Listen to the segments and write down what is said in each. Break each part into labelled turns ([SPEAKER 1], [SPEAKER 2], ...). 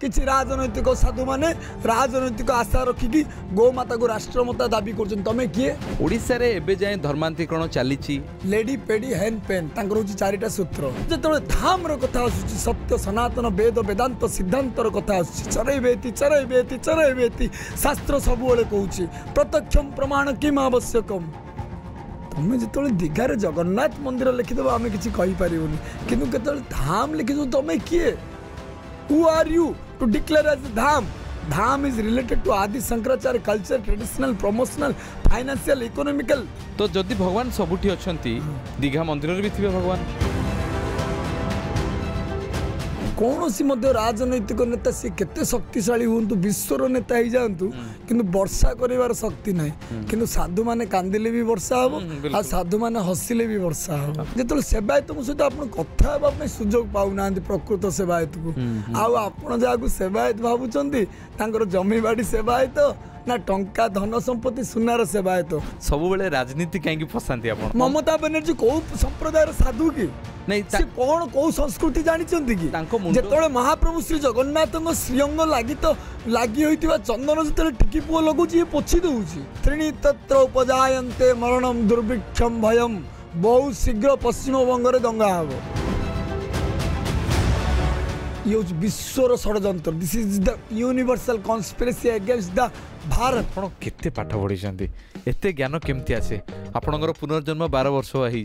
[SPEAKER 1] किसी राजनैतिक साधु माने राजनैतिक आशा रखिकी गोमाता को राष्ट्रमाता दाबी कर तमें किए
[SPEAKER 2] ओडिशा रे एबे जाए धर्मांतरीकरण चली
[SPEAKER 1] लेडी पेडी हैंड पेन हूँ चारिटा सूत्र जो धाम कथा आसूँ सत्य सनातन वेद वेदांत सिद्धांत कथा चरैबेति चरैबेति चरैबेति शास्त्र सबुले कहूँ प्रत्यक्षम प्रमाण किम आवश्यकम तुम्हें जो दीघार जगन्नाथ मंदिर लिखिदेव आम कि कि धाम लिखिद तुम्हें किए Who are you to declare as Dham? Dham is related to Adi Shankaracharya culture, traditional, promotional, financial, economical.
[SPEAKER 2] तो जदि भगवान सबुठी अछंती दीघा मंदिर रे भी थिबे भगवान
[SPEAKER 1] कौन सी मध्य राजनैतिक नेता सी केते शक्तिशाली हूँ विश्वर नेता ही जातु किंतु वर्षा कर शक्ति ना कि साधु मैंने कांदिले भी वर्षा हम आ साधु मैंने हसिले भी वर्षा हम जो सेवायत सहित आप कथा सुजोग पाऊना प्रकृत सेवायत को आप जहाँ सेवायत भावुं जमी बाड़ी सेवायत ना टंका धन संपत्ति सुनार सेवायत
[SPEAKER 2] सब बेले राजनीति कहीं फसाती आप
[SPEAKER 1] ममता बनर्जी कौ संप्रदायर साधु कि नहीं कौन कौ संस्कृति जानते कि जो महाप्रभु श्री जगन्नाथ श्रीअंग लगी तो लगी होता चंदन जो टिकी पुओ लगुच ये पोछि दूसरी त्रिणी तत्र उपजायन्ते मरणम दुर्भिक्षम भयम बहुत शीघ्र पश्चिमबंग में दंगा हम ये विश्वर षड्यंत्र this is the universal conspiracy against the Bharat
[SPEAKER 2] आप केते पाठ पढ़ी एते ज्ञान केमती आसे आपणकर पुनर्जन्म 12 वर्ष होई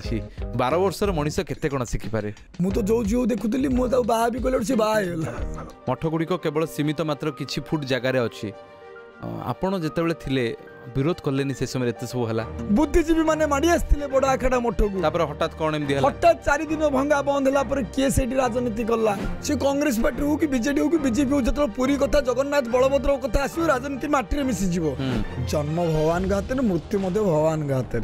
[SPEAKER 2] 12 वर्ष मनीष केते कोन शिखि पारे
[SPEAKER 1] मु तो जो जो देखुतली मु तो बाहा भी कोले से बाहा होला
[SPEAKER 2] मठ गुड़िक केवल सीमित मात्र किछि फुट जगार अच्छी आपण जेतेबेले थिले विरोध कलेनी से समय एते सब हला
[SPEAKER 1] बुद्धिजीवी माने माडी आस्थिले बड़ आखडा मठकु
[SPEAKER 2] तापर हठात कोन एम दिहला
[SPEAKER 1] हठात 4 दिन भंगा बंद हला पर के सेठी राजनीति करला से कांग्रेस पार्टी हो कि बीजेडी हो कि बीजेपी हो जतल पूरी कथा जगन्नाथ बलभद्र कथा आसी राजनीति माटी रे मिसी जीवो जन्म भगवान गाते न मृत्यु मध्य भगवान गाते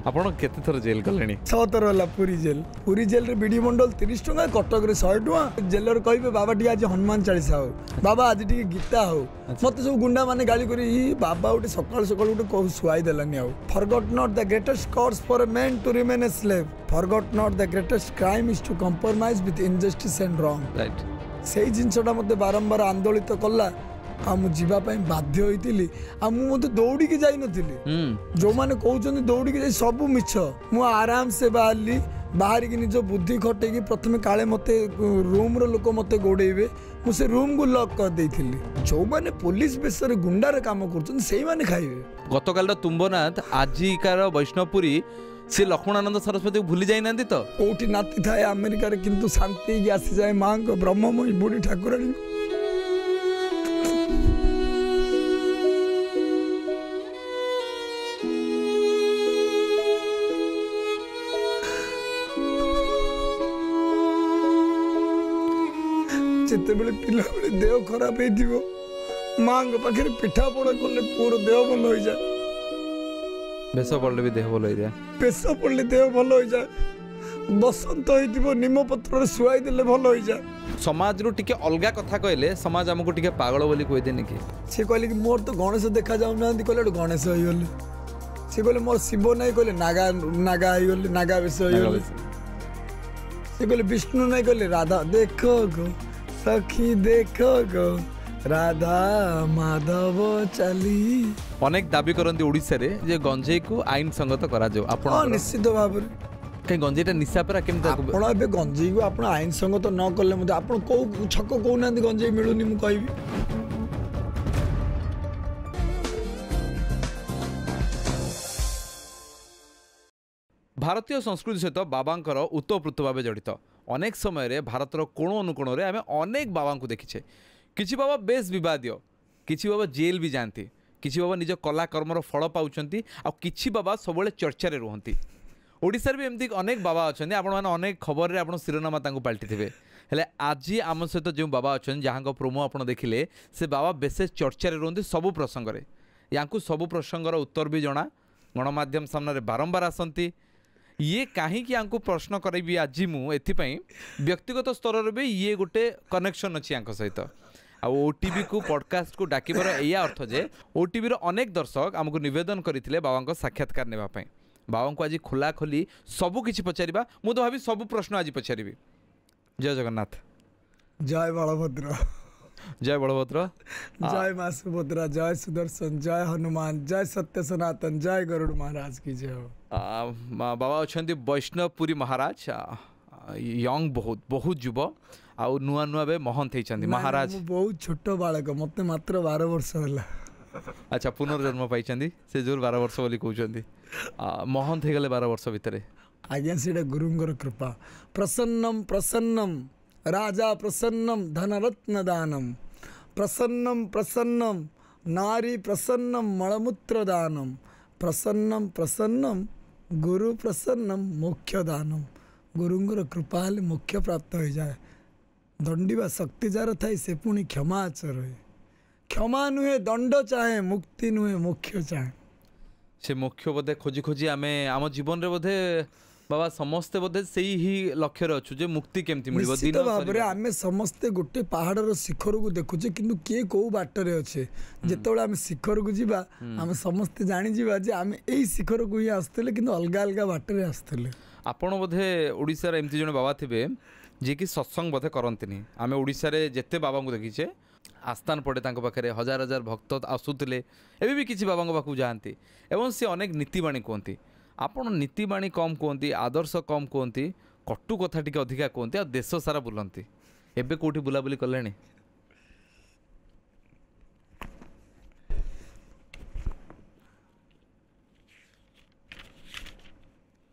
[SPEAKER 2] आपण केते थर जेल कलेनी
[SPEAKER 1] 6 थर होला पूरी जेल रे बीडी मंडल 30 टका कटक रे 100 टका जेलर कहबे बाबा टी आज हनुमान चालीसा हो बाबा आज टी गीता हो मत सब गुंडा माने गाली करी बाबा उठे सकाळ सकाळ उठे कहू सुआई देलानी आ forgot not the greatest cause for a man to remain a slave forgot not the greatest crime is to compromise with injustice and wrong
[SPEAKER 2] right
[SPEAKER 1] सेही जिंसटा मते बारंबार आंदोलित कला आ मु जीवा बाध्य होइतिली आ मु दौड़ी के जाई नथिली जो माने कहउछन दौड़ी के जाई सब मिछ मु आराम से बाहर की निज बुद्धि खटे की प्रथम काले मते रूम रो लोक मते गोडेबे मु से रूम को लॉक कर देइथिली जो माने पुलिस बेसर गुंडार काम करछन सेही माने खाइबे
[SPEAKER 2] गतकाल तुंबनाथ आजिकार वैष्णवपुरी से लक्ष्मणानंद सरस्वती को भूली जाइना तो
[SPEAKER 1] कोठी नाती थाए अमेरिका रे किंतु शांति की आसी जाए मां को ब्रह्ममयी बुढ़ी ठाकुरानी जिते बड़े पिला बड़े देह खराब हो माँ पाखे पिठा पड़ा कले पूरा देह भल हो जाए
[SPEAKER 2] बेस पड़े भी देह भल हो जाए
[SPEAKER 1] बेस पड़े देह भल हो जाए बसंत हो निम पत्र शुआई देले भल हो जाए
[SPEAKER 2] समाज रू टिके अलगा कथा कहले समाज हमको टिके पागल बोली कह देनी कि
[SPEAKER 1] से कहले कि मोर तो गणेश देखा जाऊ ना कहले गणेश हो गले से कहले मोर शिव नहीं कहले नागा नागा हो गले नागा बेस हो गले से कहले विष्णु नहीं कहले राधा देखो गो सखी देखो गो राधा माधव चली
[SPEAKER 2] अनेक दाबी करती ओडिशा रे जे गंजेई को आईन संगत करा जाओ आपण
[SPEAKER 1] निश्चित भाव
[SPEAKER 2] कहीं गंजेईटा निशा पर केमता
[SPEAKER 1] आपण एबे गंजेई को आपण आईन संगत न करले मते आपण को छक को ना गंजेई मिलुनी मु कहबी
[SPEAKER 2] भारतीय संस्कृति सहित बाबांकर उतप्रोत भाव जड़ित अनेक समय भारतर कोण अनुकोण में आम अनेक बाबा को देखीचे किछि बाबा बेस विवादीय किछि बाबा जेल भी जाती किछि बाबा निज कला कर्मर फल पाउछंती आ किछि बाबा सबले चर्चा रे रुहंती ओडिशा भी एमती अनेक बाबा अच्छा आपण मैंने अनेक खबर रे आपण शिरोनामा पलटि थे हेले आज आम सहित जो बाबा अच्छा जहाँ प्रोमो आप देखिले से बाबा विशेष चर्चा रे रुहंती सबु प्रसंग रे यांकु सबु प्रसंगर उत्तर भी जना गणमाध्यम सामने बारंबार आसती ये कहीं प्रश्न करी आज मुझे व्यक्तिगत स्तर में भी ये गोटे कनेक्शन अच्छी सहित आ ओटीवी को पॉडकास्ट को डाकिबार या अर्थ जे ओटीवी अनेक दर्शक आमको निवेदन करते बाबा साक्षात्कार नेबापी बाबा को आज खोला खोली सबू किसी पचारिबा मु तो भावी सबू प्रश्न आज पचारि जय जगन्नाथ
[SPEAKER 1] जय बलभद्र
[SPEAKER 2] जय बलभद्र।
[SPEAKER 1] जय माँ सुभद्रा, जय सुदर्शन, जय हनुमान, जय सत्य सनातन, जय गरुड़ महाराज की जय हो।
[SPEAKER 2] बाबा अच्छा वैष्णवपुरी महाराज यंग बहुत बहुत युव आउ नुआ नुआ बे महंत होती महाराज।
[SPEAKER 1] बहुत छोट बालक, मत मात्र 12 वर्ष है।
[SPEAKER 2] अच्छा पुनर्जन्म पाई से जोर 12 वर्ष बोली कहते महंत हो गले 12 वर्ष भितर।
[SPEAKER 1] आज्ञा से गुरुंगर कृपा। प्रसन्नम प्रसन्नम राजा प्रसन्नम धनरत्न दानम, प्रसन्नम प्रसन्नम नारी प्रसन्नम मलमूत्र दानम, प्रसन्नम प्रसन्नम गुरु प्रसन्नम मोक्ष दानम। गुरुंगर कृपा हेले मोक्ष प्राप्त हो जाए। दंडिबा शक्ति जार थाई से पुणी क्षमा आचर है। क्षमा नुहे दंड चाहे, मुक्ति नुहे मोक्ष चाहे।
[SPEAKER 2] से मोक्ष बोधे खोजी खोजी आम आम जीवन रे बोधे बाबा समस्ते बोधे से ही लक्ष्य रे अच्छु जे मुक्ति केमती मिलिबो।
[SPEAKER 1] निश्चित भाव में आम समस्ते गोटे पहाड़र शिखर को देखुचे, किंतु किए कौ बाटर अच्छे। जिते आम शिखर को जीवा आम समस्ते जानी जीवा जे आम एई शिखर को ही आसते किंतु अलग अलग बाटर आसते।
[SPEAKER 2] आपण बोधे ओडिसा रे एमती जने बाबा थिबे जे कि सत्संग बोधे करंतिनी। आम ओडिसा रे जेते बाबा को देखिचे आस्थान पड़े तांको पाखरे हजार हजार भक्त आसुतिले, एबे भी किछि बाबा पाखु जाआंती एवं से अनेक नीतिबाणी कहती। आपण नीतिबाणी कम कहती, आदर्श कम कहती, कटु कथा टिके अधिका कहती आ देश सारा बुलंती। एबे कोठी बुलाबुली कलेनी?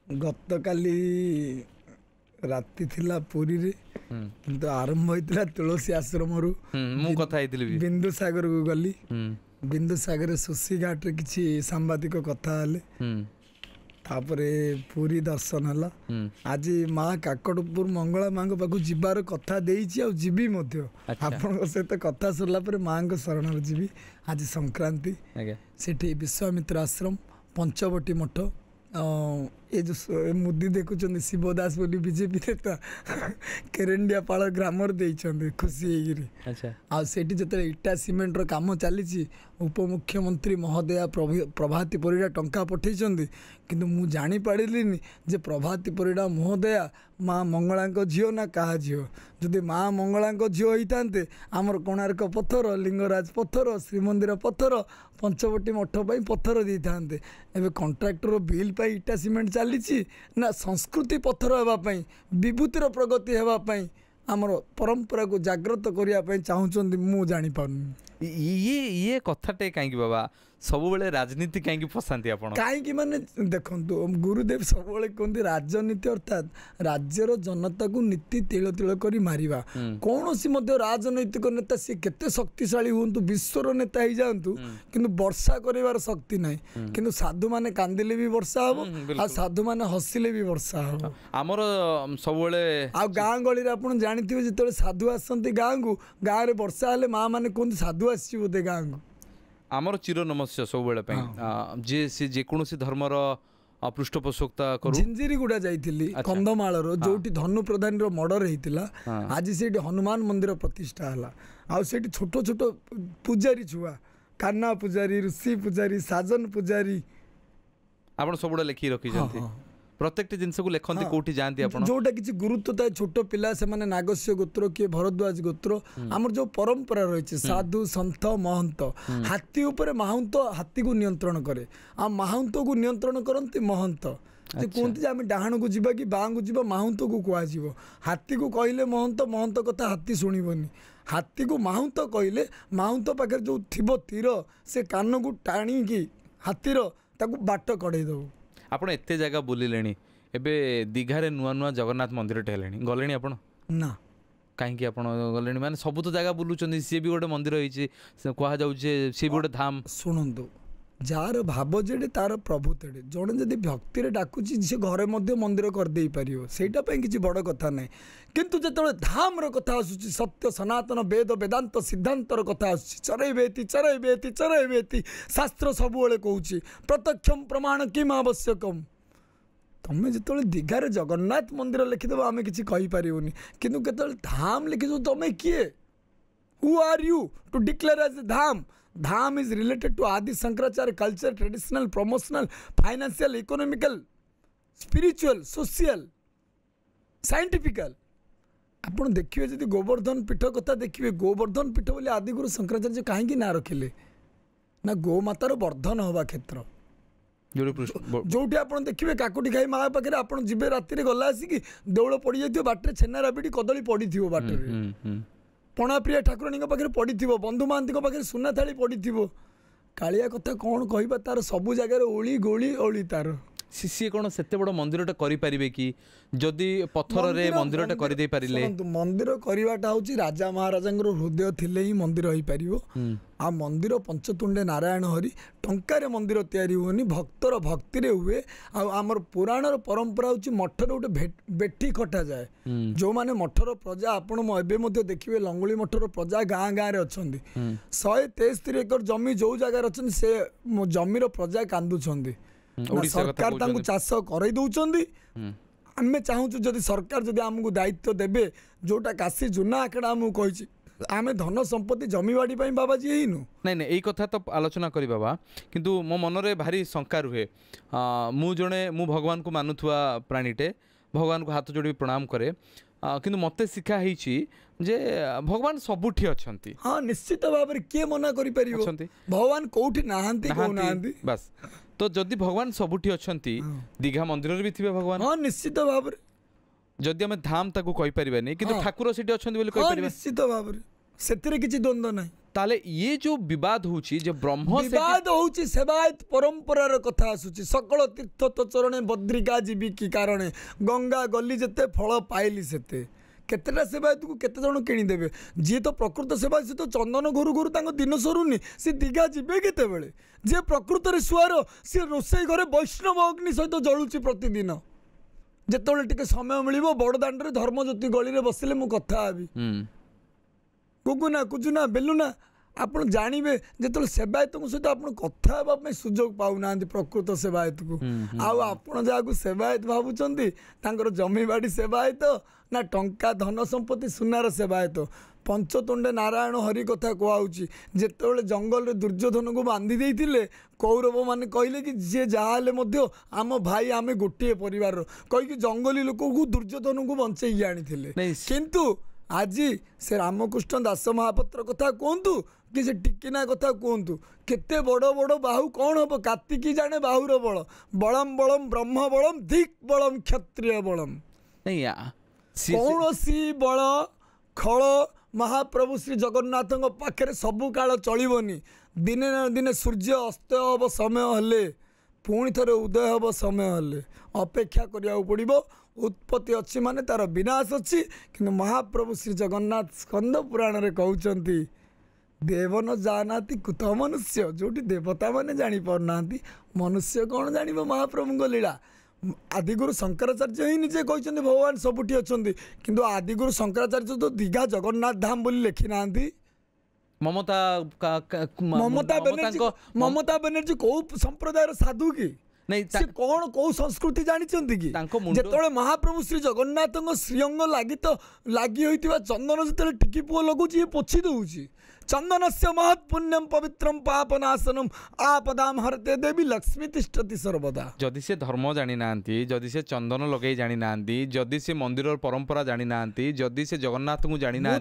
[SPEAKER 1] गत काली राति थिला पुरी रे, किंतु आरंभ होइतिला तुलसी आश्रम रु।
[SPEAKER 2] मु कथा आइतिली
[SPEAKER 1] बिंदु सागर को गली। बिंदु सागर सुसी घाट रे किछि सांबादिक कथा हले, तापरे पूरी दर्शन हला। आज माँ काकटपुर मंगला माँ पाखु जीवार कथा देइछि आ जीवी मध्य। आपन सहित कथा सरला पर माँ को शरण रे जीवी। आज संक्रांति सेठी विश्वामित्र आश्रम पंचवटी मठ ये जो मुदी देखुं शिवदास बोली बीजेपी नेता केरेंडिया पाड़ ग्राम खुशी होगी। जो इटा सीमेंट रो काम चली उपमुख्यमंत्री महोदया प्रभाती परिड़ा टंका पठे किंतु मु जानी पारिलिनी जे प्रभाती परिड़ा महोदया माँ मंगला झील ना क्या झील। जदि माँ मंगला झील होते आमर कोणार्क पत्थर, लिंगराज पत्थर, श्रीमंदिर पत्थर, पंचवटी मठ पर पत्थर दे था। एवं कंट्राक्टर बिल पाई इटा सीमेंट चली ना संस्कृति पत्थर होगापाई, विभूतिर प्रगति होगापाई, आमर परंपरा को जागृत करने चाहूँ मु जानी पारुनी।
[SPEAKER 2] ये कथाटे कहीं बाबा सब राजनीति कहीं फसाती आप
[SPEAKER 1] कहीं माने देखु गुरुदेव सब कहते राजनीति अर्थात राज्यर जनता को नीति तिल तिल कर मारिबा। कौन सी राजनैतिक नेता सी केते शक्तिशाली हूँ विश्वर नेता ही जातु किंतु वर्षा कर शक्ति ना, किंतु साधु माने कांदिले भी वर्षा हम आ साधु माने हसिले भी वर्षा हम।
[SPEAKER 2] आमर सब आ
[SPEAKER 1] गाँ गली आप जानते जो साधु आसती गाँ को गाँव में वर्षा हेले माँ मैंने कहते साधु आसी बोधे गाँ को।
[SPEAKER 2] आमर चिर नमस्या सब जे सी जेकोसी धर्मर पृष्ठपोषकता करू।
[SPEAKER 1] झिंझिरीगुड़ा जाइली कंधमाल जोटी धनु प्रधान रो मर्डर होता। आज से हनुमान मंदिर प्रतिष्ठा है। आ छोट छोट पूजारी छुआ कान्ना पूजारी, ऋषि पूजारी, साजन पूजारी
[SPEAKER 2] आप सब लिखि रखी प्रत्येक जिनस को लिखती कौटी जाती
[SPEAKER 1] जोटा किसी गुरुत्व था। छोट पिला से माने नागस्य गोत्र किए भरद्वाज गोत्र आमर जो परंपरा रही साधु सन्थ महंत हाथी उपर महंत हाथी को नियंत्रण करे आ महंत को नियंत्रण करती महंत। कहते आम डाहाण को जीवा कि बाँ को जीवा महंत को कहुव। हाथी को कहले महंत महंत कथा हाथी शुणबनी। हाथी को महंत कहले महंत पाखे जो थी तीर से कान को टाणी हाथीर ताकू बाट कड़े दब।
[SPEAKER 2] आपण एते जगह बुलिले एबे दीघारे नुआ नुआ जगन्नाथ मंदिर टे हेलेनी गलेनी आपण
[SPEAKER 1] ना
[SPEAKER 2] कहीं आपण गलेनी माने सब तो जगह बुलुचंदी सी भी गोटे मंदिर होईची कहा जाउचे सी भी गोटे धाम।
[SPEAKER 1] सुनंदु जार भाव जेडे तार प्रभु तेडे जड़े जदि भक्ति रे डाकुची से घरे मध्य मंदिर कर दे पारियो सेटा पई किछि बड़ कथा नै। किंतु जेतबे धाम रो कथा आसुची सत्य सनातन वेद वेदांत सिद्धांत रो कथा आसुची चरैबेति चरैबेति चरैबेति शास्त्र सब बेले कहूची प्रत्यक्षम प्रमाण किम आवश्यकम। तमें जो दीघार जगन्नाथ मंदिर लिखिदेव आम कि कहीपरिनी किंतु केतले धाम लिखिद तमें किए who are you to declare as a धाम। धाम is related to Adi Shankaracharya culture traditional promotional financial economical spiritual social scientifical. ଆପଣ ଦେଖିବେ ଯଦି ଗୋवर्धन पीठ कथा देखिए गोवर्धन पीठ बोली आदिगुरु शंकराचार्य कहीं ना रखिले ना गोमातार वर्धन हवा क्षेत्र जोटी आप देखिए काकुटी खाई माँ पाखे आप जी राति गला आसिक देउल पड़ जाइए बाटे छेना राबिड़ी कदली पड़ी बाटे पणाप्रिया ठाकुराणी पाखे पड़ी बंधु महांती पाखे सुना थाली पड़ी कालिया कथा कौन कहबा तार सबु जगार ओली गोली ओली तार
[SPEAKER 2] सी कौन से बड़ मंदिरटा करें कि जदि पत्थर रे मंदिरटा कर दे पारिले
[SPEAKER 1] मंदिर करवाटा हूँ राजा महाराजा हृदय थिले ही मंदिर हो पार आ मंदिर पंचतुंडे नारायण हरि टंकार मंदिर तैयारी हुए भक्तर भक्ति हुए आमर पुराणर परंपरा हूँ मठर गोटे बेठी खटा जाए जो माने मठर प्रजा आपण देखिए लंगुली मठर प्रजा गाँ गाँव में अच्छा 173 एकर जमी जो जगार अच्छा से जमीर प्रजा कांदुंट सरकार तांको चाष करई दउचंदी आमे चाहूँ जदि सरकार जदि आमको दायित्व देबे जोटा काशी जुना आकड़ा आमको कही आमे धन संपत्ति जमीवाड़ी बाबाजी हेनु
[SPEAKER 2] नहीं नहीं यही कथा तो आलोचना करी बाबा किंतु मो मनरे भारी शंका रुहे मु जणे मु भगवान को मानुथुआ प्राणीटे भगवान को हाथ जोड़ी प्रणाम करे किंतु मते शिखा हेछि जे भगवान सबुठी अछंती
[SPEAKER 1] हाँ निश्चित भाव में किए मना करि परिबो भगवान कोठी नाहंती को नाहंती
[SPEAKER 2] बस तो जदि भगवान सबुठी अछंती दीघा मंदिर भी थिबे भगवान
[SPEAKER 1] हाँ निश्चित भाव में
[SPEAKER 2] जदि आमे धाम ताकू कहि परिबानी किंतु ठाकुर सेठी अछंती बोली कहि परिबा
[SPEAKER 1] निश्चित भाव में सेतिरे किछि द्वंद्व नाही
[SPEAKER 2] ताले ये जो विवाद होची जे ब्रह्म
[SPEAKER 1] विवाद होची सेवायत परंपरार कथा आसुची सकल तीर्थ तो चरणे बद्रिका जीवी की कारणे गंगा गली जेते फल पाइली सेते केतेटा सेवायत को केते जण किणीदेवे जी तो प्रकृत सेवायत से तो चंदन घरु घरु तांको दिन सरुनी सी दीघा जीवे केते बेले जे प्रकृत रे सुआर सी रोसई घरे वैष्णव अग्नि सहित जळुची प्रतिदिन जेतोले टिके समय मिलिबो बड़ दांड रे धर्म ज्योति गली रे बसिले मु कथा आबी कुकुना कुजुना बेलुना आपण जानवे जो सेवायत सहित आप कथा हाँपाई सुजोग पाऊना प्रकृत सेवायत को आपण जहाँ सेवायत भावुं जमी बाड़ी सेवायत ना टंका धन संपत्ति सुनार सेवायत पंचतुंडे नारायण हरि कथा कहुची जिते जंगल रे दुर्योधन को बांधी देते कौरव माने कहले कि जी जहाँ आम भाई आम गोटे परिवार कहीकि जंगली लोक को दुर्योधन को बंचेगी आनी किंतु आज से रामकृष्ण दास महापात्र कथा कहतु कि से टिकिना कथा कहतु केते बड़ बड़ बाहु कौन हम कार्तिकी जाने बाहुर बल बलम बलम ब्रह्म बलम धिक बलम क्षत्रिय बलम कौन सी बल खल महाप्रभु श्री जगन्नाथ पाखे सबु काल चलनी दिने न दिने सूर्य अस्त हम समय हेले पुणी थे उदय हम समय हेले अपेक्षा करिया पड़ो उत्पत्ति अच्छी माने तार विनाश अच्छी कि महाप्रभु श्री जगन्नाथ स्कंद पुराण रे कहउचंती देवन जानाति कुत मनुष्य जोटी देवता माने जानी पारना मनुष्य कौन जान महाप्रभु लीला आदिगुरु शंकराचार्य ही निजे कहते भगवान सबुठी अच्छा किंतु आदिगुरु शंकराचार्य तो दीघा जगन्नाथ धाम बोली लिखि ना ममता बनर्जी कौ संप्रदायर साधु की नहीं कौन कौ संस्कृति जानते कि जिते महाप्रभु श्री जगन्नाथ श्रीअंग लगी तो लगी होता चंदन जो टिकी पुओ लगुच ये पोछि दूची चंदन से महत् पुण्यम पवित्रम पापनाशनम आपदाम हरते देवी लक्ष्मी तिष्ठति सर्वदा
[SPEAKER 2] जदि से धर्म जानी ना जदि से चंदन लगे जानी ना जदि से मंदिर परंपरा जानी ना जदि से जगन्नाथ को जानी ना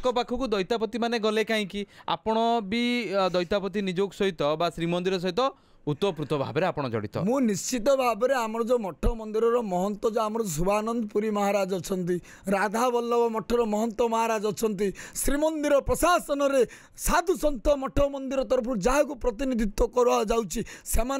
[SPEAKER 2] पाखक दैतापति माने गले कहीं आपण भी दैतापति निजोग सहित बा श्रीमंदिर सहित उत्तोप्रोत भाव में आप जड़ित
[SPEAKER 1] मु निश्चित भाव में आमर जो मठ मंदिर महंत जो आम शुभानंद पुरी महाराज अच्छा राधा वल्लभ मठर महंत महाराज अच्छा श्रीमंदिर प्रशासन रे साधु सन्त मठ मंदिर तरफ जहाँ को प्रतिनिधित्व कर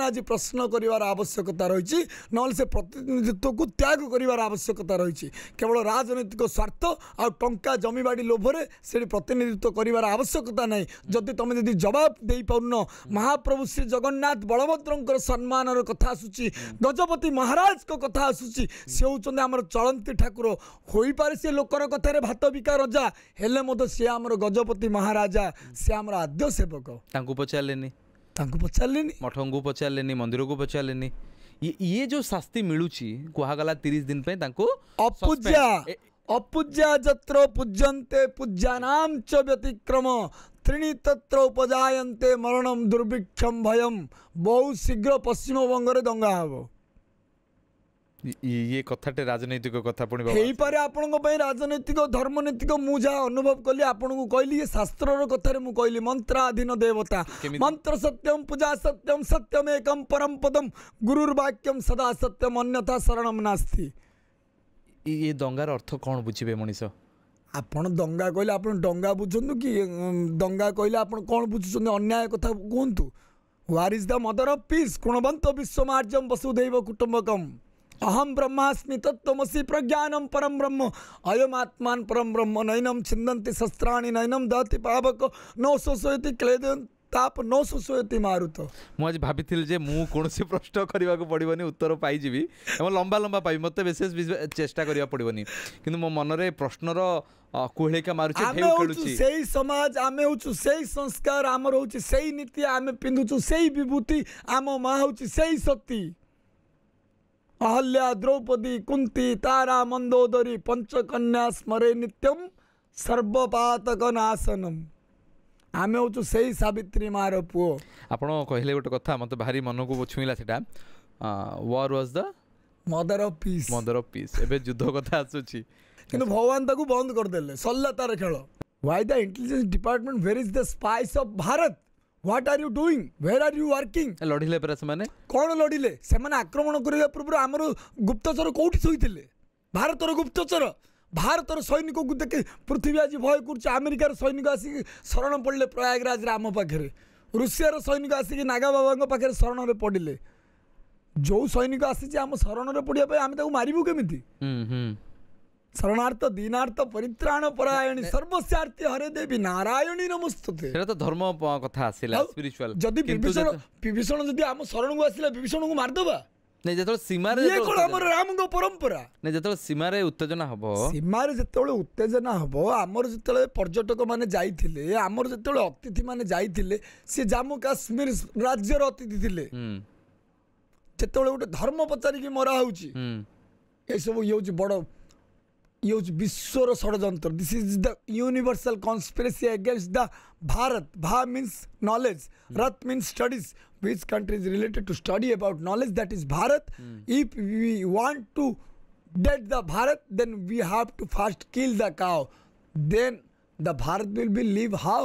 [SPEAKER 1] आज प्रश्न कर आवश्यकता रही ना से प्रतिनिधित्व को त्याग कर आवश्यकता रही केवल राजनैतिक स्वार्थ आ टंका जमीबाड़ी लोभरे से प्रतिनिधित्व कर आवश्यकता ना जदि तुम जदि जवाब दे पार महाप्रभु श्री जगन्नाथ बलभद्र सम्मान कथा आसूची गजपति महाराज को कथा आसूची सी होउचंदे हमर चलंती ठाकुर होई पारे से लोकर कथारे भात बिका रजा हेले मद से हमर गजपति महाराजा से हमर आद्य सेवक
[SPEAKER 2] तांको पचारलेनी
[SPEAKER 1] मठंगु
[SPEAKER 2] पचारलेनी मंदिर को पचारलेनी ये जो शास्ति मिलुची कुहागला 30 दिन पे तांको
[SPEAKER 1] अपूज्या अपूज्या जत्र पूज्यन्ते पूज्यानां च व्यतिक्रम त्रीणि तत्र उपजायन्ते मरणम दुर्भिक्षम भयम बहुत शीघ्र पश्चिम बंग रे दंगा हबो
[SPEAKER 2] ये कथाटे राजनैतिक कथा पुणी बाबा
[SPEAKER 1] ହେଇପାରେ ଆପଣଙ୍କ ପାଇଁ ରାଜନୈତିକ ଧର୍ମନୈତିକ ମୁଁ ଯାହା ଅନୁଭବ କଲି ଆପଣଙ୍କୁ କହିଲି ଏ ଶାସ୍ତ୍ରର କଥାରେ ମୁଁ କହିଲି ମନ୍ତ୍ରାଧୀନ ଦେବତା
[SPEAKER 2] କେମିତି?
[SPEAKER 1] ମନ୍ତ୍ର ସତ୍ୟମ୍ ପୂଜା ସତ୍ୟମ୍ ସତ୍ୟମ୍ ଏକମ୍ ପରମ ପଦମ୍ ଗୁରୁର୍ବାକ୍ୟମ୍ ସଦା ସତ୍ୟମ୍ ଅନ୍ୟଥା ଶରଣମ୍ ନାସ୍ତି।
[SPEAKER 2] ये दंगार अर्थ कौन बुझे मनीष
[SPEAKER 1] ଆପଣ ଦଙ୍ଗା କହିଲେ ଆପଣ ଡଙ୍ଗା ବୁଝନ୍ତୁ କି ଦଙ୍ଗା କହିଲେ ଆପଣ କ'ଣ ବୁଝୁଛନ୍ତି ଅନ୍ୟାୟ କଥା କୁହନ୍ତୁ। Where is the mother of peace ଗୁଣବନ୍ତ ବିଶ୍ୱମାର୍ଯ୍ୟମ୍ ବସୁଧୈବ କୁଟୁମ୍ବକମ୍ अहम ब्रह्मास्मि तत्त्वमसि प्रज्ञानम परम ब्रह्म अयम आत्मान परम ब्रह्म नैनम छिन्दन्ति शस्त्राणि नैनम दहति पावक न शोषयति क्लेदन ताप न शोषयति मारुत।
[SPEAKER 2] मुझे भाभी जे मु कौन से प्रश्न करने को पड़ोनी उत्तर पाइबी एवं लंबा लंबा पाइबी मत विशेष चेष्टा करने पड़ोनी कि मो मनरे प्रश्नर कुहलिका मारुची
[SPEAKER 1] सेई समाज आमे होचु सेई संस्कार आमर होचु सेई नीति आमे पिंधुचु सेई विभूति आम माँ होचु सेई सती अहल्या द्रौपदी कुंती तारा मंदोदरी पंचकन्या स्मरे नित्यम सर्वपातक नाशनम आमे होचु सेई सावित्री मार पुओ।
[SPEAKER 2] आपण कहले गोटे कथा मत भारी मन को छुईला सेटा वार was the
[SPEAKER 1] mother of peace
[SPEAKER 2] एबे युद्ध कथा आसुची
[SPEAKER 1] किंतु भगवान ताकू बंद कर देले सल्ला तार खेल। Why the intelligence department where is the spies of Bharat what are you doing where are you working
[SPEAKER 2] लड़िले परा से
[SPEAKER 1] कौन लड़िले से आक्रमण करने पूर्व आमर गुप्तचर कौटी शोते भारतर गुप्तचर भारतर सैनिक को देखे पृथ्वी आज भय कर अमेरिकार सैनिक आसिक शरण पड़े प्रयागराज आम पाखे रुषियार सैनिक आसिक नागा बाबा पाखे शरण पड़े जो सैनिक आसी आम शरण पड़ापी आम मारू केमी शरणार्थ दीनार्थ परित्राण परायणी सर्वस्यार्थी हरे देवी नारायणी नमस्तुते
[SPEAKER 2] सेटा तो धर्म कथा आसिला स्पिरिचुअल
[SPEAKER 1] जदि विभीषण जदि आम शरण को आसिला विभीषण को मारदबा
[SPEAKER 2] नहीं जतो सीमा रे
[SPEAKER 1] ये कोन हमर राम को परंपरा
[SPEAKER 2] नहीं जतो सीमा रे उत्तेजना हबो
[SPEAKER 1] सीमा रे जतले उत्तेजना हबो हमर जतले पर्यटक माने जाईथिले हमर जतले अतिथि माने जाईथिले से जम्मू काश्मीर राज्य रो अतिथि थिले जतले गोटे धर्म पचारी की मरा होउची ए सब ये होची बड़ ये विश्वर षड्यंत्र this is the universal conspiracy against the Bharat भा means knowledge Rath means studies which country is related to study about knowledge that is Bharat if we want to dead the Bharat then we have to first kill the cow then the Bharat will be live how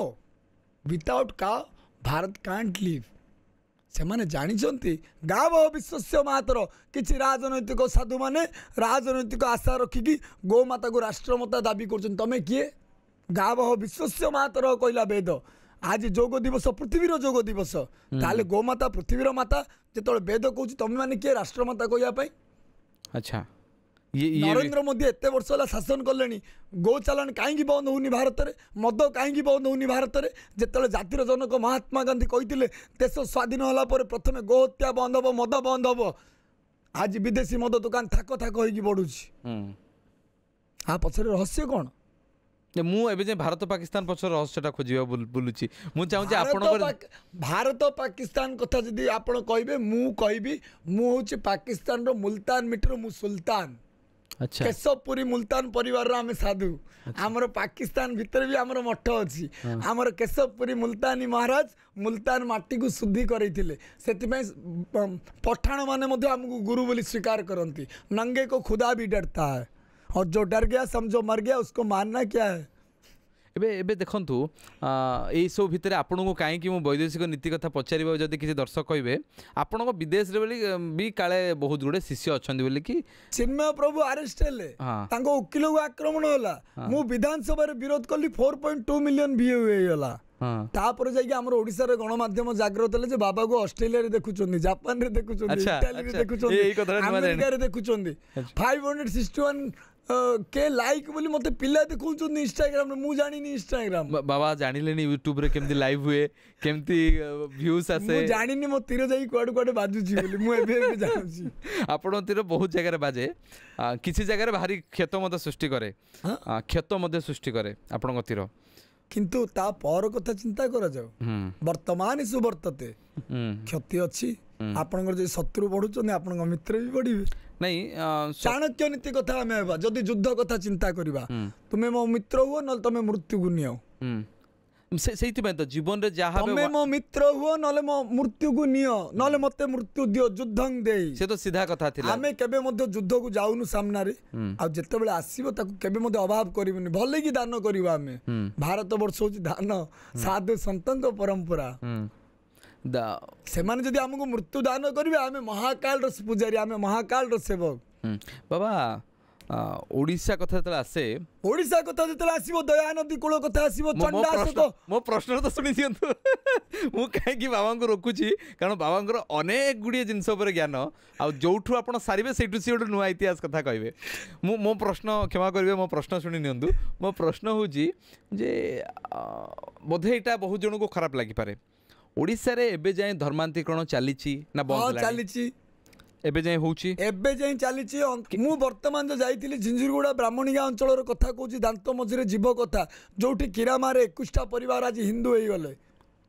[SPEAKER 1] without cow Bharat can't live ସେମାନେ ଜାଣିଛନ୍ତି ଗାଁ ବହ ବିଶ୍ୱସ୍ୟ ମାତର କିଛି ରାଜନୈତିକ ସାଧୁ ମାନେ ରାଜନୈତିକ ଆଶା ରଖିକି ଗୋମାତାକୁ ରାଷ୍ଟ୍ରମାତା ଦାବି କରୁଛନ୍ତି ତମେ କିଏ ଗାଁ ବହ ବିଶ୍ୱସ୍ୟ ମାତର କହିଲା ବେଦ आज जोग दिवस पृथ्वीर जोग दिवस ताले गोमाता पृथ्वीर माता जो वेद कौच तुम मैंने किए राष्ट्रमाता कहवाई
[SPEAKER 2] अच्छा
[SPEAKER 1] नरेंद्र मोदी एत वर्ष है शासन कले गो चालान कहीं बंद होनी भारत में मद कहीं बंद होनी भारत में जिते जातिर जनक महात्मा गांधी कहते देश स्वाधीन होला प्रथम गो हत्या बंद हम मद बंद हम आज विदेशी मद दुकान थाक थाक हो बढ़ुची आ पछरे रहस्य कौन
[SPEAKER 2] मु एबे भारत पाकिस्तान पछर रहस्यटा खोजिबा बुलुची मु चाहूची आपण
[SPEAKER 1] भारत पाकिस्तान कथा जदी आपण कहबे मु कहबी मु होची पाकिस्तान रो मुल्तान मिटर मु सुल्तान
[SPEAKER 2] अच्छा
[SPEAKER 1] केशवपुरी मुल्तान परिवार रो आमे साधु हमर पाकिस्तान भीतर भी हमर मठ अछि हमर केशवपुरी मुल्तानी महाराज मुल्तान माटी को शुद्धि करैथिले सेति में पठाण माने मध्ये हमकु गुरु बोली स्वीकार करंती नंगे को खुदा भी डरता है और जो डर गया समझो मर गया उसको मानना क्या है
[SPEAKER 2] एबे एबे देखंतु एई सब भितर आपन को काहे कि मु वैदेशिक नीति कथा पचारिबा जदी किसी दर्शक कहबे आपन को विदेश रे बोली भी काले बहुत गुडे शिष्य अछंदी बोली कि
[SPEAKER 1] चिन्मय प्रभु अरेस्ट हेले तांको उकिल को आक्रमण होला मु विधानसभा रे विरोध कली 4.2 मिलियन व्यू हेला तापर जाई हमर ओडिसा रे गणमाध्यम जागृत ले जे बाबा को ऑस्ट्रेलिया रे देखुचोंदी जापान रे देखुचोंदी इटाली रे देखुचोंदी अमेरिका रे देखुचोंदी 561 के लाइक बोली मते पिला देखुचोंदी इंस्टाग्राम रे मु जानी नी इंस्टाग्राम
[SPEAKER 2] बाबा जानिले नी यूट्यूब रे केमती लाइव हुए केमती व्यूज आसे
[SPEAKER 1] मु जानी नी मो तीर जाई कोड कोड बाजुची बोली मु एबे जानुची
[SPEAKER 2] आपण तीर बहुत जगह रे बाजे किछि जगह रे भारी क्षत मते सृष्टि करे क्षत मते सृष्टि करे आपण तीर
[SPEAKER 1] किंतु ता पर कथा चिंता करा जाओ वर्तमान सुवर्तते क्षति अछि आपनकर जे शत्रु बढ़ुचोंदी आपनकर मित्र भी बढ़िबे
[SPEAKER 2] नहीं
[SPEAKER 1] चाणक्य नीति कथा हमें हेबा जदि युद्ध कथा चिंता करबा तुमे मो मित्र हुओ न तुमे मृत्यु को नियो
[SPEAKER 2] ସେଇଥିପାଇଁ ତ ଜୀବନରେ ଯାହା
[SPEAKER 1] ତମେ ମୋ ମିତ୍ର ହୁଅ ନହେଲେ ମୋ ମୃତ୍ୟୁକୁ ନିଅ ନହେଲେ ମତେ ମୃତ୍ୟୁ ଦିଅ ଯୁଦ୍ଧଂ ଦେଇ।
[SPEAKER 2] ସେ ତ ସିଧା କଥା ଥିଲା।
[SPEAKER 1] ଆମେ କେବେ ମଧ୍ୟ ଯୁଦ୍ଧକୁ ଯାଉନୁ ସାମ୍ନାରେ ଆଉ ଯେତେବେଳେ ଆସିବ ତାକୁ କେବେ ମଧ୍ୟ ଅଭାବ କରିବୁନି ଭଲ କି ଦାନ କରିବା ଆମେ। ଭାରତ ବର୍ଷ ହଉଛି ଦାନ ସାଧୁ ସନ୍ତଙ୍କ ପରମ୍ପରା। ସେମାନେ ଯଦି ଆମକୁ ମୃତ୍ୟୁ ଦାନ କରିବେ ଆମେ ମହାକାଳର ପୂଜାରୀ ଆମେ ମହାକାଳର ସେବକ।
[SPEAKER 2] ବାବା ଓଡ଼ିଶା କଥା ଯେତେବେଳେ ଆସେ
[SPEAKER 1] ଓଡ଼ିଶା କଥା ଯେତେବେଳେ ଆସିବ ଦୟାନଦୀ କୂଳ କଥା ଆସିବ
[SPEAKER 2] ମୋ ପ୍ରଶ୍ନ ତ ଶୁଣି ଦିଅନ୍ତୁ ମୁଁ କାହିଁକି ବାବାଙ୍କୁ ରୋକୁଛି କାରଣ ବାବାଙ୍କର ଅନେକ ଗୁଡ଼ିଏ ଜିନିଷ ଉପରେ ଜ୍ଞାନ ଆଉ ଯୋଉଠୁ ଆପଣ ସାରିବେ ସେଇଠୁ ସିଏ ଗୋଟେ ନୂଆ ଇତିହାସ କଥା କହିବେ। ମୋ ପ୍ରଶ୍ନ କ୍ଷମା କରିବେ ମୋ ପ୍ରଶ୍ନ ଶୁଣି ନିଅନ୍ତୁ। ମୋ ପ୍ରଶ୍ନ ହେଉଛି ଯେ ବୋଧେ ଏଇଟା ବହୁତ ଜଣଙ୍କୁ ଖରାପ ଲାଗିପାରେ ଓଡ଼ିଶାରେ ଏବେ ଯାଏଁ ଧର୍ମାନ୍ତରୀକରଣ ଚାଲିଛି ନା ବନ୍ଦ
[SPEAKER 1] ଚାଲିଛି?
[SPEAKER 2] ଏବେ ଯାଏଁ ହେଉଛି
[SPEAKER 1] ଏବେ ଯାଏଁ ଚାଲିଛି। ମୁଁ ବର୍ତ୍ତମାନ ଯୋଉ ଯାଇଥିଲି ଝିଞ୍ଝୁରଗୁଡ଼ା ବ୍ରାହ୍ମଣୀଗାଁ ଅଞ୍ଚଳର କଥା କହୁଛି ଦାନ୍ତ ମଝିରେ ଜୀବ କଥା ଯୋଉଠି କିରାମାରେ 21ଟା ପରିବାର ଆଜି ହିନ୍ଦୁ ହେଇଗଲେ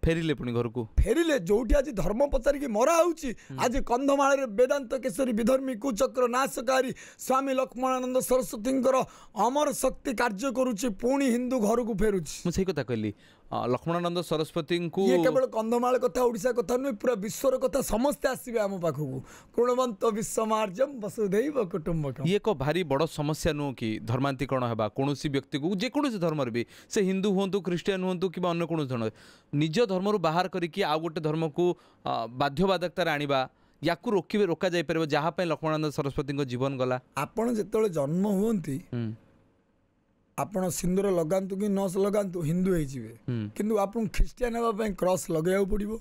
[SPEAKER 2] ଫେରିଲେ ପୁଣି ଘରକୁ
[SPEAKER 1] ଫେରିଲେ ଯୋଉଠି ଆଜି ଧର୍ମ ପଚାରିକି ମରା ହେଉଛି। ଆଜି କନ୍ଧମାଳରେ ବେଦାନ୍ତ କେଶରୀ ବିଧର୍ମୀ କୁଚକ୍ର ନାଶକାରୀ ସ୍ୱାମୀ ଲକ୍ଷ୍ମଣାନନ୍ଦ ସରସ୍ୱତୀଙ୍କର ଅମର ଶକ୍ତି କାର୍ଯ୍ୟ କରୁଛି ପୁଣି ହିନ୍ଦୁ ଘରକୁ ଫେରୁଛି।
[SPEAKER 2] ମୁଁ ସେଇ କଥା କହିଲି ଲକ୍ଷ୍ମଣାନନ୍ଦ ସରସ୍ୱତୀଙ୍କୁ
[SPEAKER 1] ଇଏ କେବଳ କନ୍ଧମାଳ କଥା ଓଡ଼ିଶା କଥା ନୁହେଁ ପୁରା ବିଶ୍ୱର କଥା ସମସ୍ତେ ଆସିବେ ଆମ ପାଖକୁ ଗୁଣବନ୍ତ ବିଶ୍ୱମାର୍ଜମ ବସୁଧୈବ କୁଟୁମ୍ବକମ୍।
[SPEAKER 2] ଇଏ ଏକ ଭାରି ବଡ଼ ସମସ୍ୟା ନୁହଁ କି ଧର୍ମାନ୍ତରୀକରଣ ହେବା କୌଣସି ବ୍ୟକ୍ତିକୁ ଯେକୌଣସି ଧର୍ମରେ ବି ସେ ହିନ୍ଦୁ ହୁଅନ୍ତୁ ଖ୍ରୀଷ୍ଟିଆନ ହୁଅନ୍ତୁ କିମ୍ବା ଅନ୍ୟ କୌଣସି ଧର୍ମ ନିଜ ଧର୍ମରୁ ବାହାର କରିକି ଆଉ ଗୋଟେ ଧର୍ମକୁ ବାଧ୍ୟବାଧକତାରେ ଆଣିବା ୟାକୁ ରୋକାଯାଇପାରିବ ଯାହା ପାଇଁ ଲକ୍ଷ୍ମଣାନନ୍ଦ ସରସ୍ୱତୀଙ୍କ ଜୀବନ ଗଲା। ଆପଣ
[SPEAKER 1] ଯେତେବେଳେ ଜନ୍ମ ହୁଅନ୍ତି ଆପଣ ସିନ୍ଦୁର ଲଗାନ୍ତୁ କି ନ ଲଗାନ୍ତୁ ହିନ୍ଦୁ ହେଇଯିବେ କିନ୍ତୁ ଆପଣଙ୍କୁ ଖ୍ରୀଷ୍ଟିଆନ ହେବା ପାଇଁ କ୍ରସ୍ ଲଗାଇବାକୁ ପଡ଼ିବ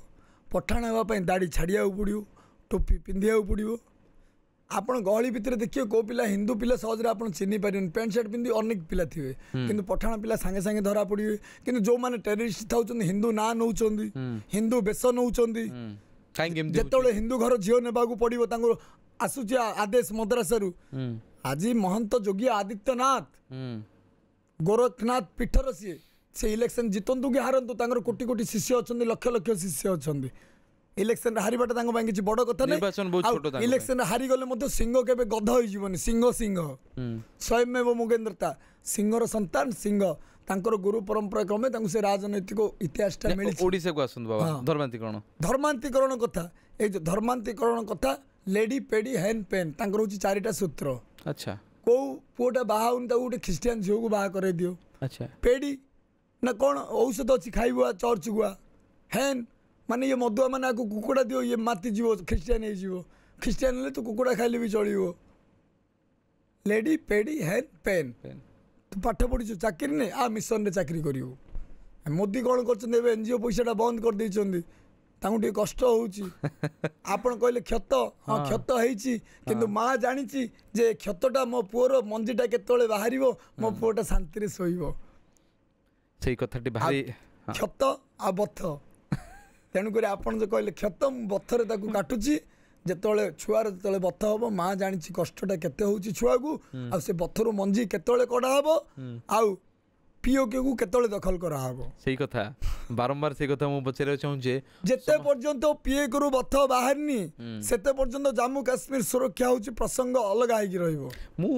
[SPEAKER 1] ପଠାଣ ହେବା ପାଇଁ ଦାଢ଼ି ଛାଡ଼ିବାକୁ ପଡ଼ିବ ଟୋପି ପିନ୍ଧିବାକୁ ପଡ଼ିବ। ଆପଣ ଗହଳି ଭିତରେ ଦେଖିବେ କେଉଁ ପିଲା ହିନ୍ଦୁ ପିଲା ସହଜରେ ଆପଣ ଚିହ୍ନି ପାରିବେନି ପ୍ୟାଣ୍ଟ ସାର୍ଟ ପିନ୍ଧି ଅନେକ ପିଲା ଥିବେ କିନ୍ତୁ ପଠାଣ ପିଲା ସାଙ୍ଗେ ସାଙ୍ଗେ ଧରା ପଡ଼ିବେ। କିନ୍ତୁ ଯେଉଁମାନେ ଟେରରିଷ୍ଟ ଥାଉଛନ୍ତି ହିନ୍ଦୁ ନାଁ ନେଉଛନ୍ତି ହିନ୍ଦୁ ବେଶ ନେଉଛନ୍ତି ଯେତେବେଳେ ହିନ୍ଦୁ ଘର ଝିଅ ନେବାକୁ ପଡ଼ିବ ତାଙ୍କୁ ଆସୁଛି ଆଦେଶ ମଦ୍ରାସାରୁ। ଆଜି ମହନ୍ତ ଯୋଗୀ ଆଦିତ୍ୟନାଥ ଗୋରଖନାଥ ପୀଠର ସେ ଇଲେକ୍ସନ ଜିତନ୍ତୁ କି ହାରନ୍ତୁ ତାଙ୍କର କୋଟି କୋଟି ଶିଷ୍ୟ ଅଛନ୍ତି ଲକ୍ଷ ଲକ୍ଷ ଶିଷ୍ୟ ଅଛନ୍ତି। ଇଲେକ୍ସନରେ ହାରିବାଟା ତାଙ୍କ ପାଇଁ କିଛି ବଡ଼ କଥା ନାହିଁ। ଇଲେକ୍ସନରେ ହାରିଗଲେ ମଧ୍ୟ ସିଂହ କେବେ ଗଧ ହେଇଯିବନି ସିଂହ ସ୍ୱୟଂମେବ ମୁଗେନ୍ଦ୍ରତା ସିଂହର ସନ୍ତାନ ସିଂହ ତାଙ୍କର ଗୁରୁ ପରମ୍ପରା କ୍ରମେ ତାଙ୍କୁ ସେ ରାଜନୈତିକ ଇତିହାସଟା ମିଳିଛି।
[SPEAKER 2] ଓଡ଼ିଶାକୁ ଆସନ୍ତୁ ବାବା
[SPEAKER 1] ଧର୍ମାନ୍ତରୀକରଣ କଥା ଏଇ ଯୋଉ ଧର୍ମାନ୍ତରୀକରଣ କଥା ଲେଡି ପେଡି ହେନ୍ ପେନ୍ ତାଙ୍କର ହେଉଛି 4ଟା ସୂତ୍ର।
[SPEAKER 2] ଆଚ୍ଛା
[SPEAKER 1] କୋଉ ପୁଅଟା ବାହା ହଉନି ତାକୁ ଗୋଟେ ଖ୍ରୀଷ୍ଟିଆନ ଝିଅକୁ ବାହା କରାଇ ଦିଅ।
[SPEAKER 2] ଆଚ୍ଛା
[SPEAKER 1] ପେଡି ନା କ'ଣ ଔଷଧ ଅଛି ଖାଇବୁଆ ଚର୍ଚ୍ଚ ଗୁଆ ହେନ୍ ମାନେ ଇଏ ମଦୁଆ ମାନେ ଆକୁ କୁକୁଡ଼ା ଦିଅ ଇଏ ମାତିଯିବ ଖ୍ରୀଷ୍ଟିଆନ ହେଇଯିବ ଖ୍ରୀଷ୍ଟିଆନ ହେଲେ ତୁ କୁକୁଡ଼ା ଖାଇଲେ ବି ଚଳିବ। ଲେଡି ପେଡି ହେନ୍ ପେନ୍ ତୁ ପାଠ ପଢ଼ିଛୁ ଚାକିରି ନେଇ ମିଶନରେ ଚାକିରି କରିବୁ। ମୋଦି କ'ଣ କରୁଛନ୍ତି ଏବେ NGO ପଇସାଟା ବନ୍ଦ କରିଦେଇଛନ୍ତି ତାଙ୍କୁ ଟିକେ କଷ୍ଟ ହେଉଛି। ଆପଣ କହିଲେ କ୍ଷତ ହଁ କ୍ଷତ ହେଇଛି କିନ୍ତୁ ମା ଜାଣିଛି ଯେ କ୍ଷତଟା ମୋ ପୁଅର ମଞ୍ଜିଟା କେତେବେଳେ ବାହାରିବ ମୋ ପୁଅଟା ଶାନ୍ତିରେ ଶୋଇବ।
[SPEAKER 2] ସେଇ କଥାଟି ଭାରି
[SPEAKER 1] କ୍ଷତ ଆଉ ବଥ ତେଣୁକରି ଆପଣ ଯେଉଁ କହିଲେ କ୍ଷତ ମୁଁ ବଥରେ ତାକୁ କାଟୁଛି ଯେତେବେଳେ ଛୁଆର ଯେତେବେଳେ ବଥ ହେବ ମା ଜାଣିଛି କଷ୍ଟଟା କେତେ ହେଉଛି ଛୁଆକୁ ଆଉ ସେ ବଥରୁ ମଞ୍ଜି କେତେବେଳେ କଢ଼ା ହେବ ଆଉ ପିଓକେକୁ କେତେବେଳେ ଦଖଲ କରାହେବ।
[SPEAKER 2] ସେଇ କଥା ବାରମ୍ବାର ସେଇ କଥା ମୁଁ ପଚାରିବାକୁ ଚାହୁଁଛି
[SPEAKER 1] ଯେତେ ପର୍ଯ୍ୟନ୍ତ ପିଏକରୁ ବଥ ବାହାରିନି ସେତେ ପର୍ଯ୍ୟନ୍ତ ଜାମ୍ମୁ କାଶ୍ମୀର ସୁରକ୍ଷା ହେଉଛି ପ୍ରସଙ୍ଗ ଅଲଗା ହେଇକି ରହିବ।
[SPEAKER 2] ମୁଁ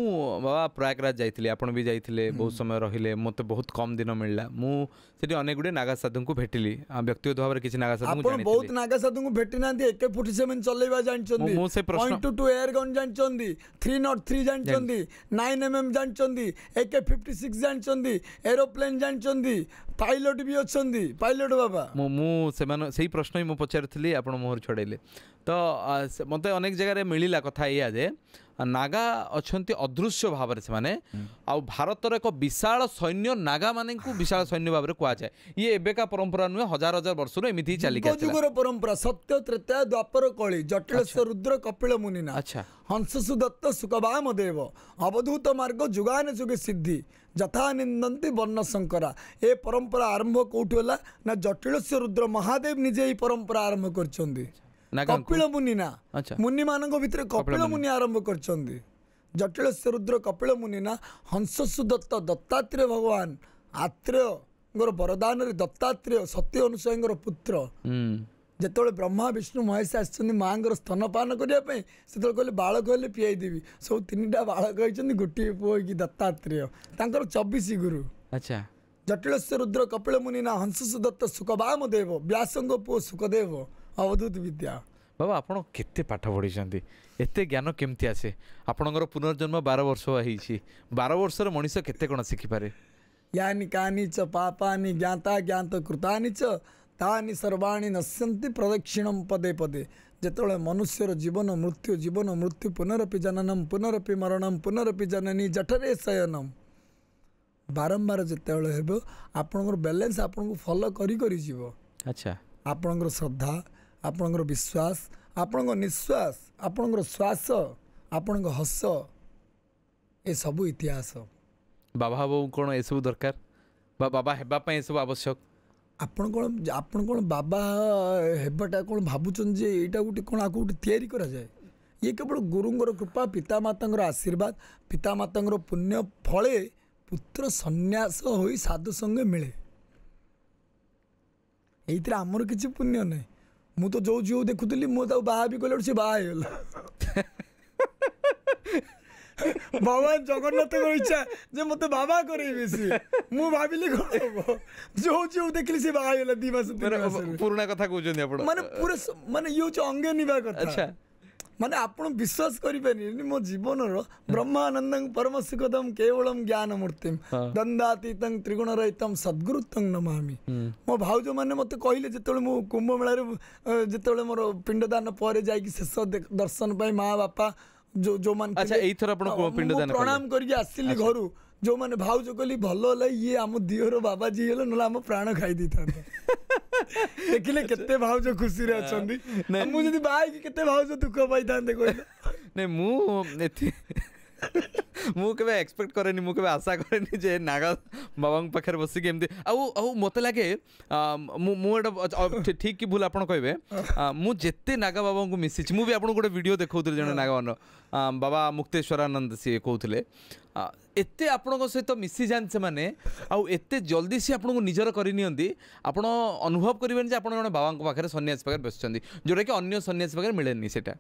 [SPEAKER 2] ବାବା ପ୍ରୟାଗରାଜ ଯାଇଥିଲି ଆପଣ ବି ଯାଇଥିଲେ ବହୁତ ସମୟ ରହିଲେ ମୋତେ ବହୁତ କମ୍ ଦିନ ମିଳିଲା ମୁଁ ସେଠି ଅନେକ ଗୁଡ଼ିଏ ନାଗା ସାଧୁଙ୍କୁ ଭେଟିଲି ବ୍ୟକ୍ତିଗତ ଭାବରେ କିଛି ନାଗା ସାଧୁ
[SPEAKER 1] ଆପଣ ବହୁତ ନାଗା ସାଧୁଙ୍କୁ ଭେଟି ନାହାନ୍ତି AK-47 ଚଲେଇବା ଜାଣିଛନ୍ତି .22 ଏୟାର ଗନ୍ ଜାଣିଛନ୍ତି 303 ଜାଣିଛନ୍ତି 9mm ଜାଣିଛନ୍ତି AK-56 ଜାଣିଛନ୍ତି ଏରୋପ୍ଲେନ୍ ଜାଣିଛନ୍ତି ପାଇଲଟ ବି ଅଛନ୍ତି ପାଇଲଟ ବାବା
[SPEAKER 2] ମୁଁ ସେମାନେ ସେଇ ପ୍ରଶ୍ନ ହିଁ ମୁଁ ପଚାରିଥିଲି ଆପଣ ମୁହଁରୁ ଛଡ଼େଇଲେ ତ ମୋତେ ଅନେକ ଜାଗାରେ ମିଳିଲା କଥା ଏଇଆ ଯେ ନାଗା ଅଛନ୍ତି ଅଦୃଶ୍ୟ ଭାବରେ ସେମାନେ ଆଉ ଭାରତର ଏକ ବିଶାଳ ସୈନ୍ୟ ନାଗାମାନଙ୍କୁ ବିଶାଳ ସୈନ୍ୟ ଭାବରେ କୁହାଯାଏ। ଇଏ ଏବେକା ପରମ୍ପରା ନୁହେଁ ହଜାର ହଜାର ବର୍ଷରୁ ଏମିତି ହିଁ ଚାଲିଛି
[SPEAKER 1] ଯୁଗର ପରମ୍ପରା ସତ୍ୟ ତ୍ରେତୟା ଦ୍ୱାପର କଳି ଜଟିଳେଶ୍ୱର ରୁଦ୍ର କପିଳ ମୁନିନା ହଂସସୁ ଦତ୍ତ ସୁକବାମ ଦେବ ଅବଧୂତ ମାର୍ଗ ଯୁଗାନ ଯୁଗେ ସିଦ୍ଧି ଯଥା ନିନ୍ଦନ୍ତି ବର୍ଣ୍ଣ ଶଙ୍କରା। ଏ ପରମ୍ପରା ଆରମ୍ଭ କୋଉଠୁ ହେଲା ନା ଜଟିଳେଶ୍ୱର ରୁଦ୍ର ମହାଦେବ ନିଜେ ଏହି ପରମ୍ପରା ଆରମ୍ଭ କରିଛନ୍ତି। କପିଳ ମୁନିନା ମୁନିମାନଙ୍କ ଭିତରେ କପିଳ ମୁନି ଆରମ୍ଭ କରିଛନ୍ତି। ଜଟିଳେଶ୍ୱର ରୁଦ୍ର କପିଳ ମୁନିନା ହଂସସୁ ଦତ୍ତ ଦତ୍ତାତ୍ରେୟ ଭଗବାନ ଆତ୍ରେୟଙ୍କର ବରଦାନରେ ଦତ୍ତାତ୍ରେୟ ସତ୍ୟ ଅନୁସୂୟାଙ୍କର ପୁତ୍ର ଯେତେବେଳେ ବ୍ରହ୍ମା ବିଷ୍ଣୁ ମହେଶ ଆସିଛନ୍ତି ମାଆଙ୍କର ସ୍ତନପାନ କରିବା ପାଇଁ ସେତେବେଳେ କହିଲେ ବାଳକ ହେଲେ ପିଆଇ ଦେବି ସବୁ 3ଟା ବାଳକ ହେଇଛନ୍ତି ଗୋଟିଏ ପୁଅ ହେଇକି ଦତ୍ତାତ୍ରେୟ ତାଙ୍କର 24 ଗୁରୁ।
[SPEAKER 2] ଆଚ୍ଛା
[SPEAKER 1] जटिलस्य रुद्र कपिल मुनिना हंससुदत्त सुखबाम देव व्यासंग पुओ सुखदेव अवधूत विद्या।
[SPEAKER 2] बाबा आपण केते पाठ पढ़ी एते ज्ञान केमती आसे आपणकर पुनर्जन्म 12 वर्ष होई 12 वर्षर मनीष केते कोन शिखि पारे
[SPEAKER 1] यानि कानि च पापानि ज्ञाता ज्ञात कृतानि च तानि सर्वाणि नश्यन्ति प्रदक्षिणम पदे पदे। जेतବେଳେ मनुष्यर जीवन मृत्यु पुनरपि जननम पुनरपि मरणम पुनरपि जननी जठरे शयनम बारंबार जितेबाला हेबो आपनकर बैलेंस आपन को फॉलो करी करी जीवो।
[SPEAKER 2] अच्छा
[SPEAKER 1] आपनकर श्रद्धा आपनकर विश्वास आपनकर निश्वास आपनकर श्वास आपनकर हस ए सब इतिहास।
[SPEAKER 2] बाबा बाबू कौन ए सब दरकार बाबा हेबा पई ए सब आवश्यक
[SPEAKER 1] आपण कौन बाबा हेबाटा कौन भावुन जे यहाँ गोटे कौन आपको गोटे तैयारी करा जाए ये केवल गुरुंर कृपा पितामाता आशीर्वाद पितामाता पुण्य फले पुत्र संन्यास हो साधु संगे मिले ये आमर किसी पुण्य ना मु तो जो झील देखुली मुझे बाहा भी कल सी बाहला भगवान जगन्नाथ इच्छा जे मत बाबा करे सी मु भाविली जो जो देखली से बाहला 2 मास
[SPEAKER 2] पुराना कथा कहउछन आपण
[SPEAKER 1] माने पूरे माने यो छ अंगे निभा कथा।
[SPEAKER 2] अच्छा
[SPEAKER 1] माने आपण विश्वास करि पानी मो जीवन रो ब्रह्मानंदं परम सुखदम केवलम ज्ञान मूर्तिम दंडातीतं त्रिगुण रहितम सद्गुरुतं नमामि। मो भाउजो माने मते कहिले जेतले मो कुंभ मेला रे जेतले मोर पिंडदान परे जाई कि शेष दर्शन पाई माँ बापा जो जो मान
[SPEAKER 2] अच्छा एई थर आपण को पिंडदान
[SPEAKER 1] प्रणाम करके आसिली घर जो माने भाउजो कहली भलो होला ये आम दियर बाबा जी हेलो नला आम प्राण खाई दी था देखिले केते भाउजो खुशी रे अछंदी मु जदी बाई के केते भाउजो दुख पाई थांते कहले
[SPEAKER 2] नै मु एथि मु केबे एक्सपेक्ट करेनी मु केबे आशा करेनी जे नागा बाबा पाखर बसी के एमती आउ मते लागे मु एटा ठीक कि भूल आपण कहबे मु जेते नागा बाबा को मिसिच मु भी आपण गोटे वीडियो देखौतले जने नागा वन बाबा मुक्तेश्वरानंद से कहउतले एते आपण सहित मिसी जान से माने आउ एते जल्दी से आपण को निजर करि नियंती आपण अनुभव करिवेन जे आपण जने बाबा पाखरे सन्यासी पाखरे बसचंदी जोटा कि अन्य सन्यासी पाखरे मिलेनी सेटा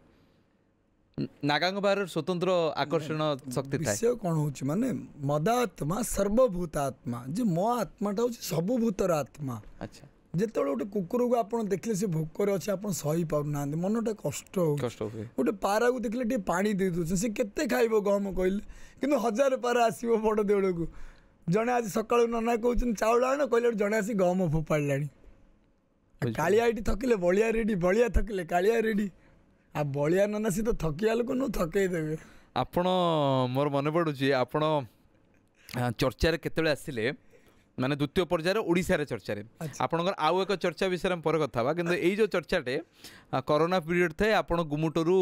[SPEAKER 2] नागांग बाहर स्वतंत्र आकर्षण शक्ति था
[SPEAKER 1] विषय कौन हो माने मदात्मा सर्वभूतात्मा जे मो आत्माटा हो सबभूतर आत्मा।
[SPEAKER 2] अच्छा
[SPEAKER 1] जिते गोटे कुकुर को आप देखले से भोकर अच्छे आप सही पार ना मनटा कष्ट हो गोटे पारा को देखले टे पानी दे दूसरे सी केते खाइबो गहम कहले किंतु 1000 पारा आसीबो बड़ देउल को जने आज सकाळ नना कहउछन चाउल आण कहले जने आसी गहम फोपाड़लाणी कालिया एटी थकिले बलिया रेडी बलिया थकिले कालिया रेडी आ बलिया नना सी तो थकिया लोक नु थकई देबे।
[SPEAKER 2] आपण मोर मन पड़ुची आपण चर्चा केतले आसिले माने द्वितीय पर्यायर ओडिशा रे चर्चा रे आपनकर आउ एक चर्चा विषय हम पर कथा बा किंतु एई जो चर्चाटे कोरोना पीरियड थे आपण गुमुटरू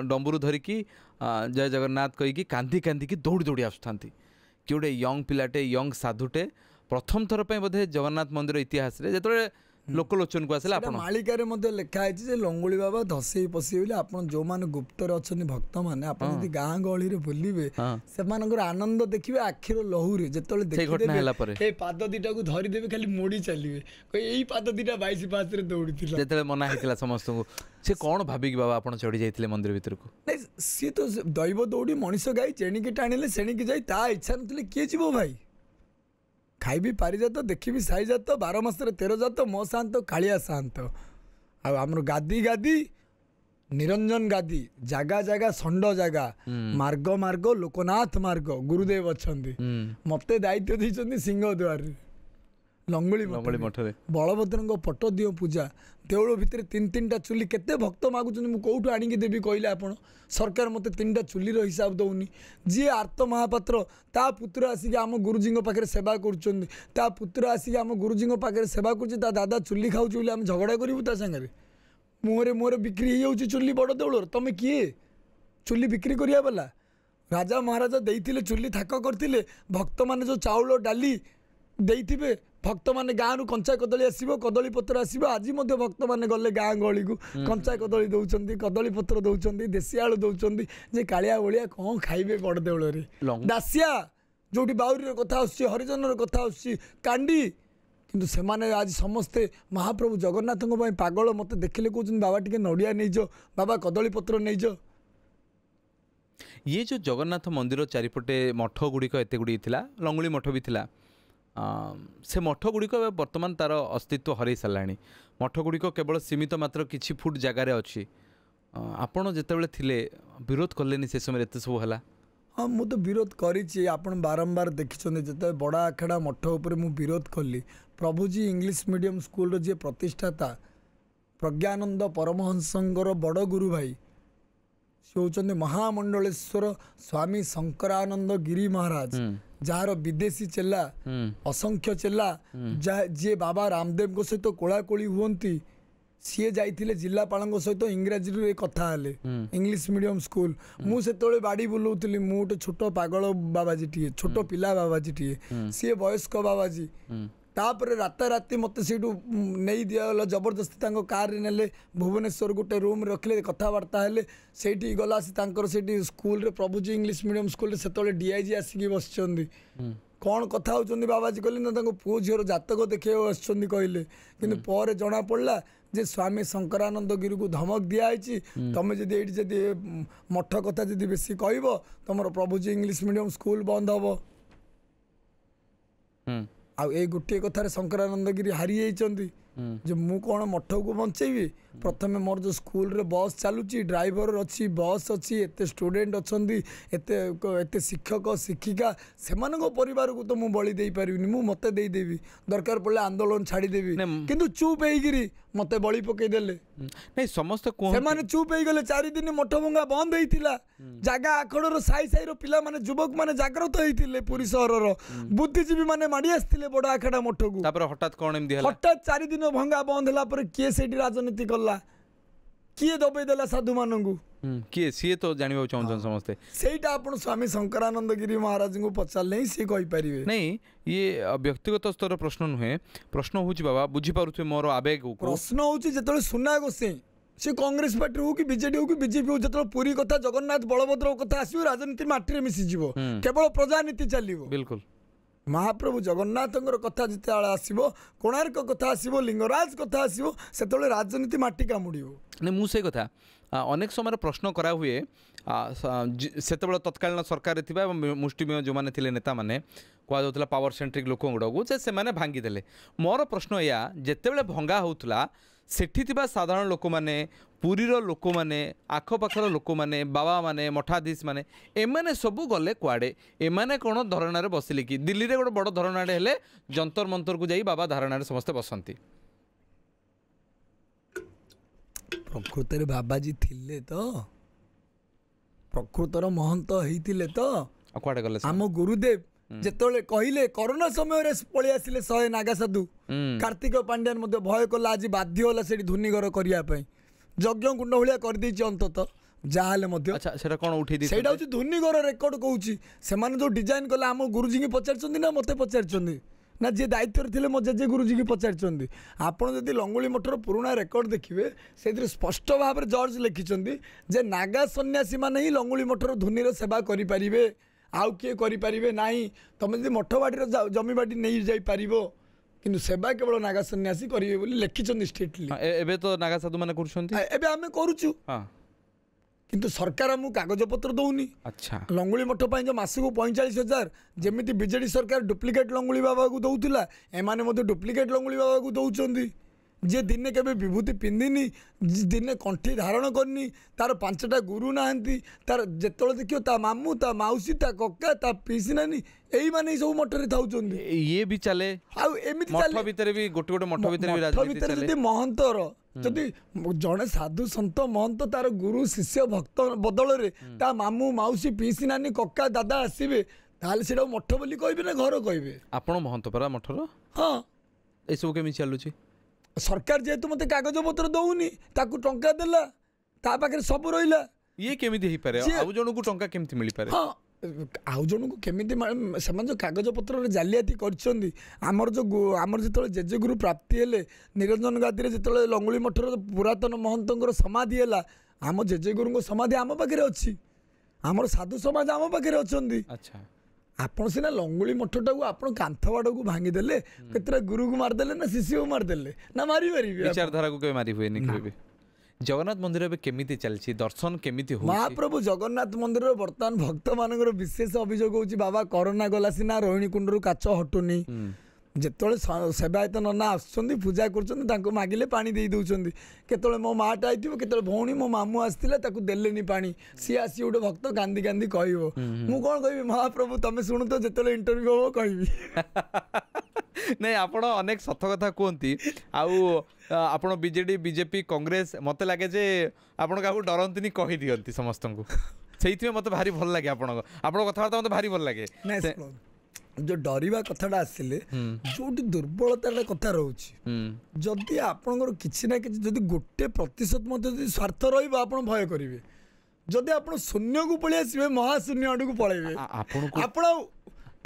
[SPEAKER 2] डंबुरु धरिकी जय जगन्नाथ कहीकि कांदी कांदी की दौड़ी दौड़ी आसुथांती कि गोटे यंग पिलाटे यंग साधुटे प्रथम थर पे बोधे जगन्नाथ मंदिर इतिहास रे जेतरे लोकलोचन को आसला आपण
[SPEAKER 1] मालिकार मध्ये लिखा है जे लंगुली बाबा धसई पसी बोले आपण जो मान गुप्तर अछन भक्त माने आपण यदि गां गहली रे बुलिबे से मानकर आनंद देखिबे आखिर लहू रे जेतले देखिबे ए पाद दिटा को धरि देबे खाली मोडी चलिबे कोई एई पाद दिटा 22 पास रे दौड़ीथिला
[SPEAKER 2] जेतले मना हितला समस्त को से कोन भाबी कि बाबा आपण चढ़ी जाइथिले मंदिर भीतर को
[SPEAKER 1] नहीं सी तो दैव दौड़ी मनीष गाई चेणी के टाणिले सेणी के जाई ता इच्छा नथले के जीवो भाई खाई भी पारि जात देखी भी साई जात 12 मास 13 जात मो शांत कालिया शांत आमर गादी गादी निरंजन गादी जागा जागा षंड जागा मार्ग मार्ग लोकनाथ मार्ग गुरुदेव अच्छंदी मते दायित्व दैछंदी सिंह द्वार लंगुली मठ बलभद्र पट दियो पूजा देउल भितर 3-3टा चुली केते भक्त मागुछन मु कोठु आनी के देबी कहले आपण सरकार मते 3टा चुली रो हिसाब दउनी जी आर्त महापात्र ता पुत्र आसी आम गुरुजी पाखे सेवा करुछन ता पुत्र आसी आम गुरुजी पाखे सेवा करुछ ता दादा चुली खाउछ बोली हम झगड़ा करिवु ता संगे मुहरे मुहरे बिक्री हो जाउछ चुली बड़ देउल तमे किए चुली बिक्री करिया वाला राजा महाराजा देइथिले चुली थाक करथिले भक्त माने जो चाउल डाली देइथिबे भक्त माने गाँ रु कंचा कदली आसो कदली पत्र आसो आज भक्त माने गले गाँ गहली को कंचा कदली दौरान कदली पत्र दौरान देशी आलू दौरान जे कालिया बलिया कौन खाइबे बड़ देउल रे दासिया जो बाउरी कथा हरिजन कथा कांडी किंतु सेमाने आज समस्ते महाप्रभु जगन्नाथ पागल मत देखिले कहते बाबा टिके नड़िया नहीं जो बाबा कदली पत्र नहीं जो
[SPEAKER 2] ये जो जगन्नाथ मंदिर चारिपटे मठ गुड़िक एत गुड़ी लंगुली मठ भी थिला से मठ गुड़िक बर्तमान तार अस्तित्व हर सारा मठ गुड़िक केवल सीमित मात्र किछि फुट जगार अच्छी आपण जितेबाला थिले विरोध कले से समय एत सब है
[SPEAKER 1] हाँ मु तो विरोध करी आपण बारंबार देखिं जो बड़ा आखेड़ा मठ उपर मु विरोध कली प्रभुजी इंग्लिश मीडियम स्कूल जी प्रतिष्ठाता प्रज्ञानंद परमहंसंकर बड़ गुरु भाई से होचंदे महामंडलेश्वर स्वामी शंकरानंद गिरी महाराज जार विदेशी चेला असंख्य चेला जी बाबा रामदेव को सहित कोलाकोली हुंती सी जाइए जिलापाल सहित इंग्राजी कथा हेले इंग्लिश मीडियम स्कूल मुझे बाड़ी बुलाऊली मु गोटे छोट पागल बाबाजी टीए छोट पिला बाबाजी टीए सी वयस्क बाबाजी तापर राताराति मत से नहीं दिगला जबरदस्ती कार ने भुवनेश्वर गोटे रूम रखिले कथबार्ता हेले से गला से स्कूल रे प्रभुजी इंग्लिश मीडियम स्कूल से डीआईजी आसिक बस कौन कथा होचंदी बाबाजी कहले ना पुओ झीर जातक देखे आसछंदी कहले किंतु पर जना पड़ला जे स्वामी शंकरानंद गिरी को धमक दिखाई तुम जदि मठ कथा जदि बेसी कहब तुम प्रभुजी इंग्लिश मीडियम स्कूल बंद हम आउ ए गोटे कथार शंकरानंद गिरी हारी जाइछंती जे मु कौन मठ को बंचेबी प्रथम मोर जो स्कूल रे बस चलुची ड्राइवर अच्छी बस अच्छी एते स्टूडेंट अच्छी एते शिक्षक शिक्षिका सेमानक परिवार को तो मु बलि दे पारिबिनी मु मते दे देबी दरकार पड़े आंदोलन छाड़ी देबी किंतु चुप हेगिरी मते बलि पकई देले
[SPEAKER 2] नहीं समस्त
[SPEAKER 1] सेमाने चुप हे गले 4 दिन मठ भंगा बंद हेतिला जागा आखड़र साई साई रो पिला माने युवक माने जागृत हेतिले पुरी शहर रो बुद्धिजीवी माने माडी आस्तिले बड़ आखड़ा मठ को
[SPEAKER 2] तापर हठात कोन एमदी हला
[SPEAKER 1] हठात 4 दिन भंगा बंद होला पर किए सेठी राजनीति करला किए दबे देला साधु मानंगु
[SPEAKER 2] किए सी तो जानबा चाहछन समस्ते
[SPEAKER 1] सेटा आपण स्वामी शंकरानंद गिरी महाराज को पचारले सी कहि परिबे
[SPEAKER 2] नहीं ये व्यक्तिगत स्तर प्रश्न नुहे प्रश्न होची बाबा बुझी पारुथे मोर आवेग को
[SPEAKER 1] प्रश्न होची जेतले सुना गोसे से कांग्रेस पार्टी हो कि बीजेडी हो कि बीजेपी हो जेतले पूरी कथा जगन्नाथ बलभद्र कथा आसीबो राजनीति माटी रे मिसी जीवो केवल प्रजानीति चलिबो
[SPEAKER 2] बिल्कुल
[SPEAKER 1] महाप्रभु जगन्नाथंकर कथा जिते आसो कोणार्क कथा आसो लिंगराज कथा आसो से राजनीति माटी कामुड़ो
[SPEAKER 2] नहीं मुझे कथा अनेक समय प्रश्न करा हुए से तत्कालीन सरकार थी मुष्टिमेय जो मैंने थे नेता मैंने कहला पावर सेंट्रिक लोक गुड़ाक से भांगीदे मोर प्रश्न या जिते भंगा होता सेठी थिबा साधारण लोक मैंने पुरीर लोक मैंने आखपाखर लोक मैंने बाबा माने मठाधीश माने एमाने सबू गले कुआड़े एमाने कौन धरणार बसिले कि दिल्ली रे गोटे बड़ धरणाटे हेले जंतर मंतर को जाई बाबा धरणार समस्ते बसंती
[SPEAKER 1] प्रकृतर बाबाजी थिले तो प्रकृतर महंत होइतिले तो
[SPEAKER 2] कुआड़े गले
[SPEAKER 1] आम गुरुदेव जेतले कहले कोरोना समय रे पळि आसिले 100 नागा साधु कार्तिक पांड्यान मध्ये भय कला आज बाध्य होला सेठी धुनी घर करिया पई यज्ञ कुंड भलिया कर दैछि अंतत जाहाले मध्ये
[SPEAKER 2] अच्छा सेटा कोन उठी दी
[SPEAKER 1] सेटा होछि धुनी घर रेकॉर्ड कहूछि सेमाने जो डिजाइन कला हम गुरुजी की पचारचंदी ना मते पचारचंदी ना जे दायित्व थिले मो जे गुरुजी की पचारचंदी आपण जदि लंगुली मठर पुराना रेकॉर्ड देखिबे सेतिर स्पष्ट भाव जर्ज लिखिचंदी जे नागा सन्यासी माने ही लंगुली मठर धुनी रो सेवा करि परिबे आउ किए करि परिबे नाही तमे जदि मठबाड़ी जमी बाड़ी नहीं जाई परिबो किंतु सेवा केवल नागा सन्यासी करिवे बोली लिखिचंदी स्ट्रिक्टली
[SPEAKER 2] एबे तो नागा साधु माने करछंती
[SPEAKER 1] एबे आमे करूछु हां किंतु सरकार हमू कागज पत्र दौनी
[SPEAKER 2] अच्छा
[SPEAKER 1] लंगुली मठ पाई जो मासको 45,000 जेमिति बीजेडी सरकार डुप्लिकेट लंगुली बाबा को दउतिला एमाने मते डुप्लिकेट लंगुली बाबा को दउचंदी जे दिने केबे विभूति पिंदिनी दिने कंठी धारण करनी तार 5टा गुरु नाहंती तार जेतळे देखियो ता मामू ता माउसी ता कक्का ता पीसी नानी एई माने सब मठरे थाउचंदी
[SPEAKER 2] ये भी चले
[SPEAKER 1] आ एमिति चले
[SPEAKER 2] मठ भीतर भी गोटे गोटे मठ भीतर भी राजनीति चले
[SPEAKER 1] जदि महंतर जदि जड़े साधु सन्त महंत तार गुरु शिष्य भक्त बदल रे ता मामू माउसी पीसी नानी कक्का दादा आसीबे ताले सेडा मठ बोली कहबे ना घर कहबे
[SPEAKER 2] आपण महंत परा मठर
[SPEAKER 1] हां
[SPEAKER 2] ए सब केमि चलुची
[SPEAKER 1] सरकार जेहेतु मते कागज पत्र दउनी ताकू टंका देला ता पाखे सब रहिला
[SPEAKER 2] ये केमिति ही पारे आउ जणु को टंका केमिति मिली पारे
[SPEAKER 1] हां आउ जणु को केमिति समान जो कागज पत्र रे जालियाती करछंदी हमर जेतले जेजे गुरु प्राप्ति हेले निरंजन गादी रे जेतले लंगुली मठर पुरातन महंतंकर समाधि हेला हम जेजे गुरु को समाधि आम पाखे अछि हमर साधु समाज आम पाखे अछंदी
[SPEAKER 2] अच्छा
[SPEAKER 1] आपण सिना लंगुली मठटा को आपण कांथवाड़ को भांगी देले केतरा गुरु को मार देले ना शिष्य को मार देले ना मारी मारी
[SPEAKER 2] विचारधारा को के मारी हुए नहीं केबे जगन्नाथ मंदिर एबे केमिति चलछि दर्शन केमिति होछि
[SPEAKER 1] महाप्रभु जगन्नाथ मंदिर बर्तमान भक्त मानकर विशेष अभियोग होछि बाबा कोरोना गला सिना रोहिणी कुंडरू काच हटुनी जेतोले सेवायत नना आसुचंदी पूजा करछंदी तांको मागिले पानी देई दउचंदी केतोले मो माटा आइथिबो केतोले भौणी मो मामू आस्थिले ताकू देलेनी पानी सी आसी उडे भक्त गांधी गांधी कहइबो मु कोन कहबी महाप्रभु तमे सुनु तो जेतोले इंटरव्यू हो कहबी
[SPEAKER 2] नहीं आपण अनेक सत कथा कहती आपण बीजेडी बीजेपी कांग्रेस मत लगे जे आपण का डरती कही दिखती समस्त को से मत भारी भल लगे आपण कथबार्ता मत भारी भल लगे
[SPEAKER 1] जो डरवा कथाटा आसिले जो दुर्बलता कथा रोचे जदि आपणकर किसी ना कि जदि गोटे प्रतिशत मत स्वार्थ रहा भय करेंगे जदि आप शून्य को पलि आसवे महाशून्य आड़ को पलैबे आपण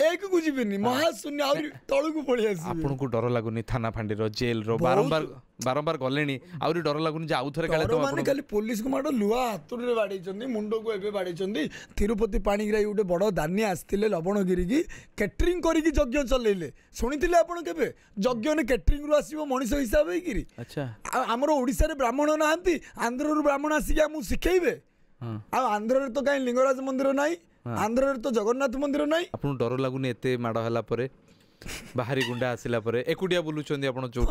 [SPEAKER 1] एक को जीवेनी महाशून्य आउरी तळु को पळि आसी
[SPEAKER 2] आपन को डर लागुनी थाना फांडी रो जेल रो बारंबार गलेनी आउरी डर लागुनी जे आउथरे काले तो
[SPEAKER 1] माने खाली पुलिस को माडो लुआ हातुर रे बाडै चंदी मुंडो को एबे बाडै चंदी तिरुपति पाणीग्राही उडे बड़ दानी आस्थिले लवणगिरी की कैटरिंग करी की यज्ञ चलेले सुनिथिले आपण केबे यज्ञ ने कैटरिंग रो आसीबो मनिष हिसाब हे गिरी
[SPEAKER 2] अच्छा
[SPEAKER 1] हमर ओडिसा रे ब्राह्मण नाहंती आंध्र रो ब्राह्मण आसी के मु सिखेइबे आ आंध्र रे तो काई लिंगराज मंदिर नाही आंध्र रे तो जगन्नाथ मंदिर नाही
[SPEAKER 2] आपन डर लागुनी एते माड हला परे बाहरी गुंडा आसिला परे एकुडिया बुलुचंदी आपण जो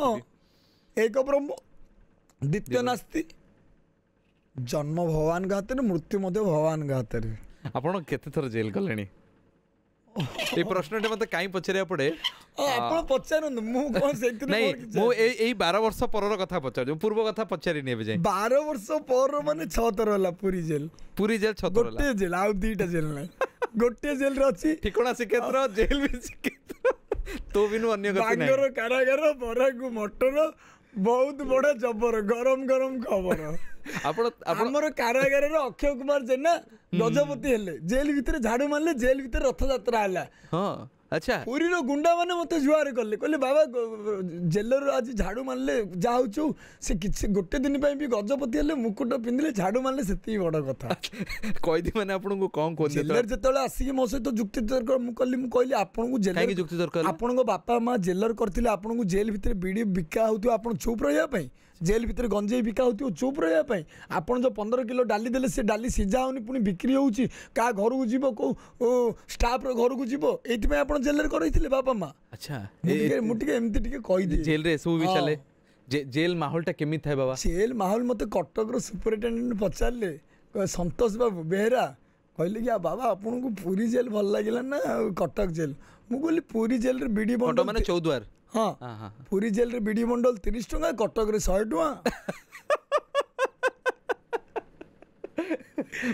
[SPEAKER 1] एक ब्रह्म द्वितीय नास्ति जन्म भगवान के हाथ मृत्यु मध्य भगवान के हाथ
[SPEAKER 2] आपण केते थर जेल गलेनी ए प्रश्नटे मते काई पचरिया पड़े
[SPEAKER 1] आपण पचारन मु कोन सेतिर
[SPEAKER 2] नहीं मु एई 12 वर्ष परर कथा पचार जो पूर्व कथा पचारि नेबे जाय
[SPEAKER 1] 12 वर्ष पर माने 6 तर होला पूरी जेल 6 तर गोटे जेल आ दीटा जेल नै गोटे जेल रे अछि
[SPEAKER 2] ठिकोना सिकेत्र जेल भी सिकेत्र तो बिनु अन्य गति नै
[SPEAKER 1] बांगर कारागार बरागु मटर बहुत बड़ा जबर गरम गरम खबर हमर कारागार रे अक्षय कुमार जेना गजपति हेले जेल भीतर झाड़ू मारले जेल भीतर रथ यात्रा हला
[SPEAKER 2] हां अच्छा
[SPEAKER 1] पुरी रो गुंडा माने मते जुआर करले कहले बाबा जेलर आज झाड़ू मारले जाउछु से किछ गोटे दिन पई भी गजपति हेले मुकुट पिंदले झाड़ू मारले सेती बड़ कथा
[SPEAKER 2] कहि दी माने आपन को कोन कोन
[SPEAKER 1] जेलर जतले आसी के मो सहित जुक्ति तर्क मु कहली आपन को जेलर
[SPEAKER 2] काई जुक्ति तर्क
[SPEAKER 1] आपन को बापा मां जेलर करथिले आपन को जेल भीतर बीड़ी बिका होतु आपन चुप रहिया पई जेल भीतर गंजेई बिका होती चुप रहा आपन जो 15 किलो डाली देले से डाली सिझा होनी पुणी बिक्री होउची का घर को जीवो को स्टाफ रो घर को जीवो एति पे आपन जेलर करैथिले बापा मां
[SPEAKER 2] अच्छा
[SPEAKER 1] मुटिके एमति टिके कहि दे
[SPEAKER 2] जेल रे सब भी चले जेल माहौलटा केमी थाए बाबा
[SPEAKER 1] जेल माहौल मते कटक रो सुपरिटेंडेंट पचारले संतोष बाबू बेहरा कहले कि बाबा आपन को पूरी जेल भल लागिला ना कटक जेल मु कहली पूरी जेल रे बीडी बंडल
[SPEAKER 2] माने चौद्वार
[SPEAKER 1] हाँ पूरी जेल रे बीडी बंडल 30 टका कटक रे 100 टका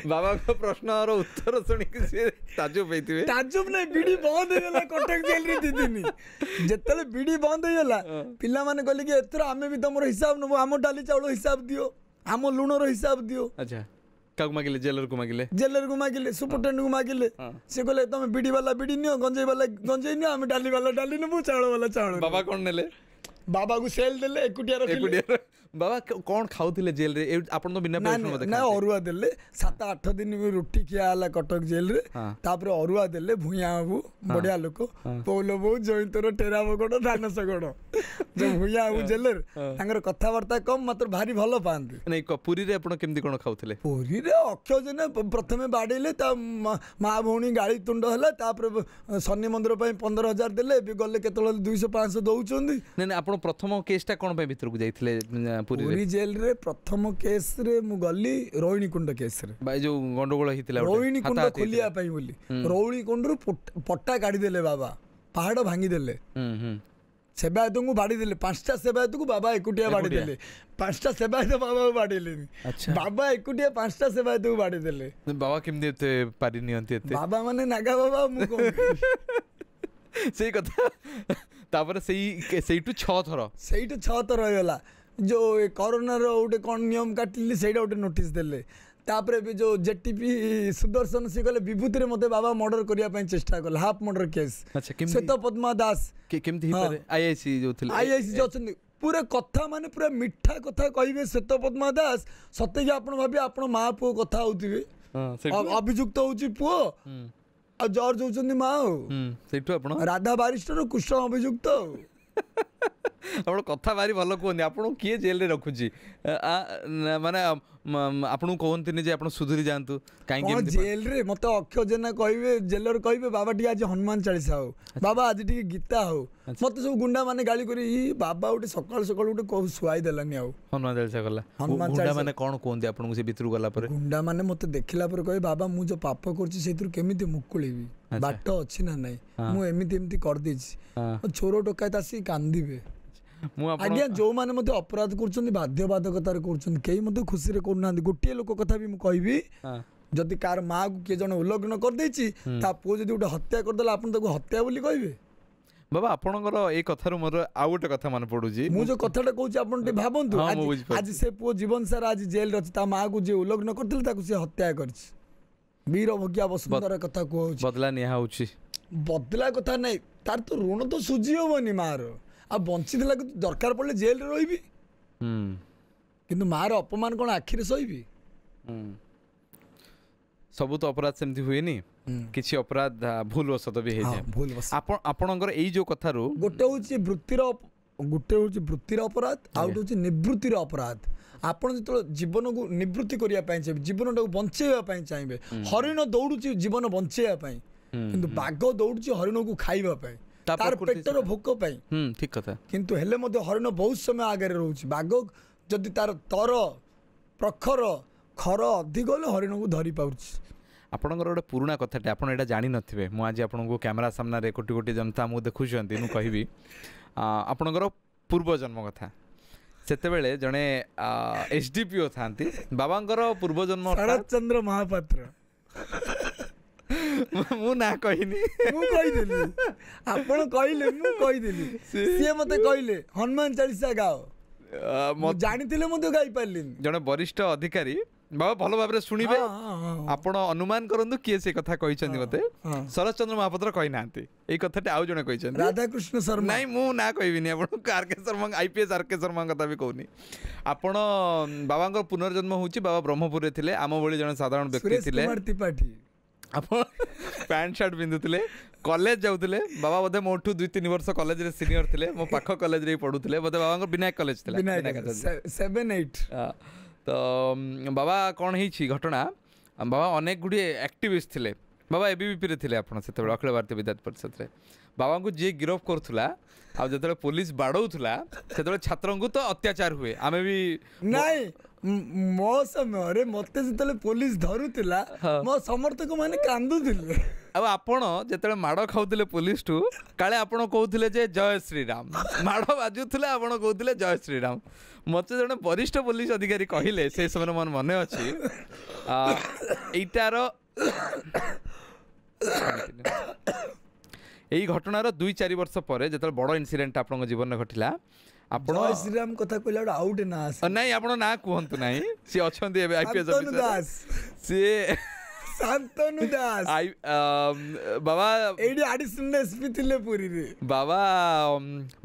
[SPEAKER 2] बाबा को प्रश्न और उत्तर सुनी से ताजुब हेतिबे
[SPEAKER 1] ताजुब नहीं बीडी बंद हो गला कटक जेल रे दिदिनी जेतले बीडी बंद हो गला पिल्ला माने कहले कि एतर आमे भी तमरो हिसाब नबो आमो डाली चावल हिसाब दियो आमो लूण रो हिसाब दियो
[SPEAKER 2] अच्छा काक मागिले जेलर को मागिले सुपरटेंडेंट को मागिले से कहले तमे बीडी वाला बीडी नियो गंजेई वाला गंजेई नियो आमे डाली वाला डाली नबो चावल वाला चावल बाबा कोन नेले
[SPEAKER 1] बाबा को सेल देले एकुटिया रखिले
[SPEAKER 2] बाबा कौन खाऊले जेल रे आपन तो बिना
[SPEAKER 1] पैसा मते ना अरुआ देले 7-8 दिन में रोटी खिया हला कटक जेल रे तापर अरुआ देले भुइया बाबू बढ़िया लोक पौलो बो जयंतर टेरा बगड़ धान सगड़ जो भुइया बाबू जेल रे तांगर कथा वार्ता कम मात्र भारी भलो पांती
[SPEAKER 2] नहीं पुरी रे आपन केमदी कोन खाऊले
[SPEAKER 1] पुरी रे अक्षय जने प्रथमे बाडेले ता मां भौणी गाली तुंड हला तापर शनि मंदिर पई 15000 देले बे गले केतल 200-500 दउचंदी
[SPEAKER 2] नहीं आपन प्रथम केसटा कोन पे भीतर को जाइथिले
[SPEAKER 1] पुरी जेल रे प्रथम केस रे मु गली रोहिणी कुंड केस रे
[SPEAKER 2] भाई जो गंडगोल हितिला
[SPEAKER 1] रोहिणी कुंड खोलिया पई बोली रोहिणी कुंड रु पट्टा काढी देले बाबा पहाड़ भांगी देले सेवायत को बाड़ी देले 5टा सेवायत को बाबा एकुटिया बाड़ी देले 5टा सेवायत बाबा बाड़ीले अच्छा बाबा एकुटिया 5टा सेवायत को बाड़ी देले
[SPEAKER 2] बाबा केम देते पारी नियंती एते
[SPEAKER 1] बाबा माने नागा बाबा मु को
[SPEAKER 2] सेही कथा तापर सेही 6
[SPEAKER 1] थर होयला जो कोरोना रो उठे कौन नियम काटिली सेटा उठे नोटिस देले तापरे भी जो जेटीपी सुदर्शन से गले विभूति रे मते बाबा मर्डर करिया पई चेष्टा कल हाफ मर्डर केस
[SPEAKER 2] अच्छा
[SPEAKER 1] श्वेत पद्मा दास
[SPEAKER 2] केमथि ही पारे आईआईसी जो थिले
[SPEAKER 1] आईआईसी जो छन पूरा कथा माने पूरा मिठा कथा कहिबे श्वेत पद्मा दास सत्य कि आपण भाबी आपण मां पो कथा होतिबे अभियुक्त होची पो आ जॉर्ज होचंदी मां
[SPEAKER 2] सेठु आपण
[SPEAKER 1] राधा बारिस्टर कृष्ण अभियुक्त
[SPEAKER 2] ଆପଣ କଥା ଭାରି ଭଲ କୁହନ୍ତି। ଆପଣଙ୍କୁ କିଏ ଜେଲରେ ରଖୁଛି ମାନେ ଆପଣଙ୍କୁ କହନ୍ତିନି ଯେ ଆପଣ ସୁଧୁରି ଯାଆନ୍ତୁ କାହିଁକି
[SPEAKER 1] କଣ ଜେଲରେ ମତେ ଅକ୍ଷୟ ଜେନା କହିବେ, ଜେଲର କହିବେ ବାବା ଟିକେ ଆଜି ହନୁମାନ ଚାଳିଶା ହଉ, ବାବା ଆଜି ଟିକେ ଗୀତା ହଉ। ମତେ ସବୁ ଗୁଣ୍ଡା ମାନେ ଗାଳି କରି ବାବା ଗୋଟେ ସକାଳୁ ସକାଳୁ ଗୋଟେ କହୁ ଶୁଆଇ ଦେଲାନି ଆଉ
[SPEAKER 2] ହନୁମାନ ଚାଳିଶା କଲା।
[SPEAKER 1] ହନୁମାନ
[SPEAKER 2] ଗୁଣ୍ଡା
[SPEAKER 1] ଚାଳିଶା
[SPEAKER 2] ମାନେ କଣ କୁହନ୍ତି ଆପଣଙ୍କୁ ସେ ଭିତରକୁ ଗଲା ପରେ?
[SPEAKER 1] ଗୁଣ୍ଡା ମାନେ ମତେ ଦେଖିଲା ପରେ କହିବେ ବାବା ମୁଁ ଯୋଉ ପାପ କରୁଛି ସେଇଥିରୁ କେମିତି ମୁକୁଳିବି, ବାଟ ଅଛି ନା ନାଇଁ, ମୁଁ ଏମିତି ଏମିତି କରିଦେଇଛି। ଚୋର ଡକାୟତ ଆସିକି କାନ୍ଦିବେ। ଆଜ୍ଞା ଯୋଉମାନେ ମଧ୍ୟ ଅପରାଧ କରୁଛନ୍ତି ବାଧ୍ୟବାଧକତାରେ କରୁଛନ୍ତି, କେହି ମଧ୍ୟ ଖୁସିରେ କରୁନାହାନ୍ତି। ଗୋଟିଏ ଲୋକ କଥା ବି ମୁଁ କହିବି, ଯଦି କାହାର ମାଆକୁ କିଏ ଜଣେ ଉଲ୍ଲଗ୍ନ କରିଦେଇଛି, ତା ପୁଅ ଯଦି ଗୋଟେ ହତ୍ୟା କରିଦେଲା, ଆପଣ ତାକୁ ହତ୍ୟା ବୋଲି କହିବେ?
[SPEAKER 2] ବାବା ଆପଣଙ୍କର ଏଇ କଥାରୁ ମୋର ଆଉ ଗୋଟେ କଥା ମନେ ପଡୁଛି।
[SPEAKER 1] ମୁଁ ଯୋଉ କଥାଟା କହୁଛି ଆପଣ ଟିକେ ଭାବନ୍ତୁ, ଆଜି ସେ ପୁଅ ଜୀବନ ସାରା ଆଜି ଜେଲରେ ଅଛି, ତା ମାଆକୁ ଯିଏ ଉଲ୍ଲଗ୍ନ କରିଥିଲେ ତାକୁ ସେ ହତ୍ୟା କରିଛି। ବୀର ଭୋଗିଆ ବସୁନ୍ଧରା କଥା କୁହାଉଛି,
[SPEAKER 2] ବଦଲା ନିଆ ହଉଛି।
[SPEAKER 1] ବଦଲା କଥା ନାଇଁ, ତାର ତ ଋଣ ତ ସୁଝି ହବନି ମାର। ଆଉ ବଞ୍ଚିଥିଲା କିନ୍ତୁ ଦରକାର ପଡ଼ିଲେ ଜେଲରେ ରହିବି, କିନ୍ତୁ ମାର ଅପମାନ କଣ ଆଖିରେ ସହିବି?
[SPEAKER 2] ସବୁ ତ ଅପରାଧ ସେମିତି ହୁଏନି, କିଛି ଅପରାଧ ଭୁଲ ବଶତ ବି ହେଇଯାଏ। ଆପଣଙ୍କର ଏଇ ଯୋଉ କଥାରୁ
[SPEAKER 1] ଗୋଟେ ହଉଛି ବୃତ୍ତିର ଅପରାଧ, ଆଉ ଗୋଟେ ହଉଛି ନିବୃତ୍ତିର ଅପରାଧ। ଆପଣ ଯେତେବେଳେ ଜୀବନକୁ ନିବୃତ୍ତି କରିବା ପାଇଁ ଚାହିଁବେ, ଜୀବନଟାକୁ ବଞ୍ଚେଇବା ପାଇଁ ଚାହିଁବେ, ହରିଣ ଦୌଡୁଛି ଜୀବନ ବଞ୍ଚେଇବା ପାଇଁ, କିନ୍ତୁ ବାଘ ଦୌଡୁଛି ହରିଣକୁ ଖାଇବା ପାଇଁ, ତାର ପେଟର ଭୋକ ପାଇଁ।
[SPEAKER 2] ଠିକ କଥା।
[SPEAKER 1] କିନ୍ତୁ ହେଲେ ମଧ୍ୟ ହରିଣ ବହୁତ ସମୟ ଆଗରେ ରହୁଛି। ବାଘ ଯଦି ତାର ତର ପ୍ରଖର ଖର ଅଧିକ ହେଲେ ହରିଣକୁ ଧରି ପାରୁଛି।
[SPEAKER 2] ଆପଣଙ୍କର ଗୋଟେ ପୁରୁଣା କଥାଟେ ଆପଣ ଏଇଟା ଜାଣିନଥିବେ, ମୁଁ ଆଜି ଆପଣଙ୍କୁ କ୍ୟାମେରା ସାମ୍ନାରେ କୋଟି କୋଟି ଜନତା ଆମକୁ ଦେଖୁଛନ୍ତି, ମୁଁ କହିବି ଆପଣଙ୍କର ପୂର୍ବଜନ୍ମ କଥା। ସେତେବେଳେ ଜଣେ SDPO ଥାନ୍ତି, ବାବାଙ୍କର ପୂର୍ବଜନ୍ମ
[SPEAKER 1] ଶରତ ଚନ୍ଦ୍ର ମହାପାତ୍ର।
[SPEAKER 2] ମୁଁ ନା କହିନି,
[SPEAKER 1] ମୁଁ କହିଦେଲି, ଆପଣ କହିଲେ ମୁଁ କହିଦେଲି। ସିଏ ମତେ କହିଲେ ହନୁମାନ ଚାଳିଶା ଗାଅ, ମୁଁ ଜାଣିଥିଲେ ମଧ୍ୟ ଗାଇ ପାରିଲିନି।
[SPEAKER 2] ଜଣେ ବରିଷ୍ଠ ଅଧିକାରୀ, ବାବା ଭଲ ଭାବରେ ଶୁଣିବେ, ଆପଣ ଅନୁମାନ କରନ୍ତୁ କିଏ ସେ କଥା କହିଛନ୍ତି ମତେ। ଶରତ ଚନ୍ଦ୍ର ମହାପାତ୍ର କହିନାହାନ୍ତି, ଏଇ କଥାଟି ଆଉ ଜଣେ କହିଛନ୍ତି,
[SPEAKER 1] ରାଧାକୃଷ୍ଣ ଶର୍ମା।
[SPEAKER 2] ନାଇଁ ମୁଁ ନା କହିବିନି ଆପଣଙ୍କୁ, RK ଶର୍ମା, IPS RK ଶର୍ମାଙ୍କ କଥା ବି କହୁନି। ଆପଣ ବାବାଙ୍କର ପୁନର୍ଜନ୍ମ ହଉଛି, ବାବା ବ୍ରହ୍ମପୁରରେ ଥିଲେ, ଆମ ଭଳି ଜଣେ ସାଧାରଣ ବ୍ୟକ୍ତି ଥିଲେ। ଆପଣ ପ୍ୟାଣ୍ଟ ସାର୍ଟ ପିନ୍ଧୁଥିଲେ, କଲେଜ ଯାଉଥିଲେ। ବାବା ବୋଧେ ମୋଠୁ 2-3 ବର୍ଷ କଲେଜରେ ସିନିୟର ଥିଲେ, ମୋ ପାଖ କଲେଜରେ ହିଁ ପଢୁଥିଲେ, ବୋଧେ ବାବାଙ୍କର ବିନାୟକ କଲେଜ ଥିଲା,
[SPEAKER 1] 7-8।
[SPEAKER 2] ତ ବାବା କ'ଣ ହେଇଛି ଘଟଣା, ବାବା ଅନେକ ଗୁଡ଼ିଏ ଆକ୍ଟିଭିଷ୍ଟ ଥିଲେ। ବାବା ABVPରେ ଥିଲେ ଆପଣ ସେତେବେଳେ, ଅଖିଳ ଭାରତୀୟ ବିଦ୍ୟାର୍ଥୀ ପରିଷଦରେ। ବାବାଙ୍କୁ ଯିଏ ଗିରଫ କରୁଥିଲା, ଆଉ ଯେତେବେଳେ ପୋଲିସ ବାଡ଼ଉଥିଲା, ସେତେବେଳେ ଛାତ୍ରଙ୍କୁ ତ ଅତ୍ୟାଚାର ହୁଏ। ଆମେ ବି
[SPEAKER 1] ନାଇଁ, ମୋ ସମୟରେ ମତେ ଯେତେବେଳେ ପୋଲିସ ଧରୁଥିଲା, ମୋ ସମର୍ଥକ ମାନେ କାନ୍ଦୁଥିଲେ।
[SPEAKER 2] ଆଉ ଆପଣ ଯେତେବେଳେ ମାଡ଼ ଖାଉଥିଲେ ପୋଲିସଠୁ, କାଳେ ଆପଣ କହୁଥିଲେ ଯେ ଜୟ ଶ୍ରୀରାମ, ମାଡ଼ ବାଜୁଥିଲେ ଆପଣ କହୁଥିଲେ ଜୟ ଶ୍ରୀରାମ। ମତେ ଜଣେ ବରିଷ୍ଠ ପୋଲିସ ଅଧିକାରୀ କହିଲେ, ସେ ସମୟରେ ମୋର ମନେ ଅଛି, ଏଇଟାର ଏଇ ଘଟଣାର 2-4 ବର୍ଷ ପରେ ଯେତେବେଳେ ବଡ଼ ଇନସିଡେଣ୍ଟ ଆପଣଙ୍କ ଜୀବନରେ ଘଟିଲା, ଆପଣ
[SPEAKER 1] ଜୟ ଶ୍ରୀରାମ କଥା କହିଲା ଗୋଟେ ଆଉ ଗୋଟେ ନାଁ ଆସେ।
[SPEAKER 2] ନାଇଁ ଆପଣ ନାଁ କୁହନ୍ତୁ ନାହିଁ, ସିଏ ଅଛନ୍ତି ଏବେ IPS ଅଫିସର, ସିଏ
[SPEAKER 1] ଶାନ୍ତନୁ ଦାସ।
[SPEAKER 2] ବାବା
[SPEAKER 1] ଏଇଠି ଆଡିସନାଲ SP ଥିଲେ ପୁରୀରେ।
[SPEAKER 2] ବାବା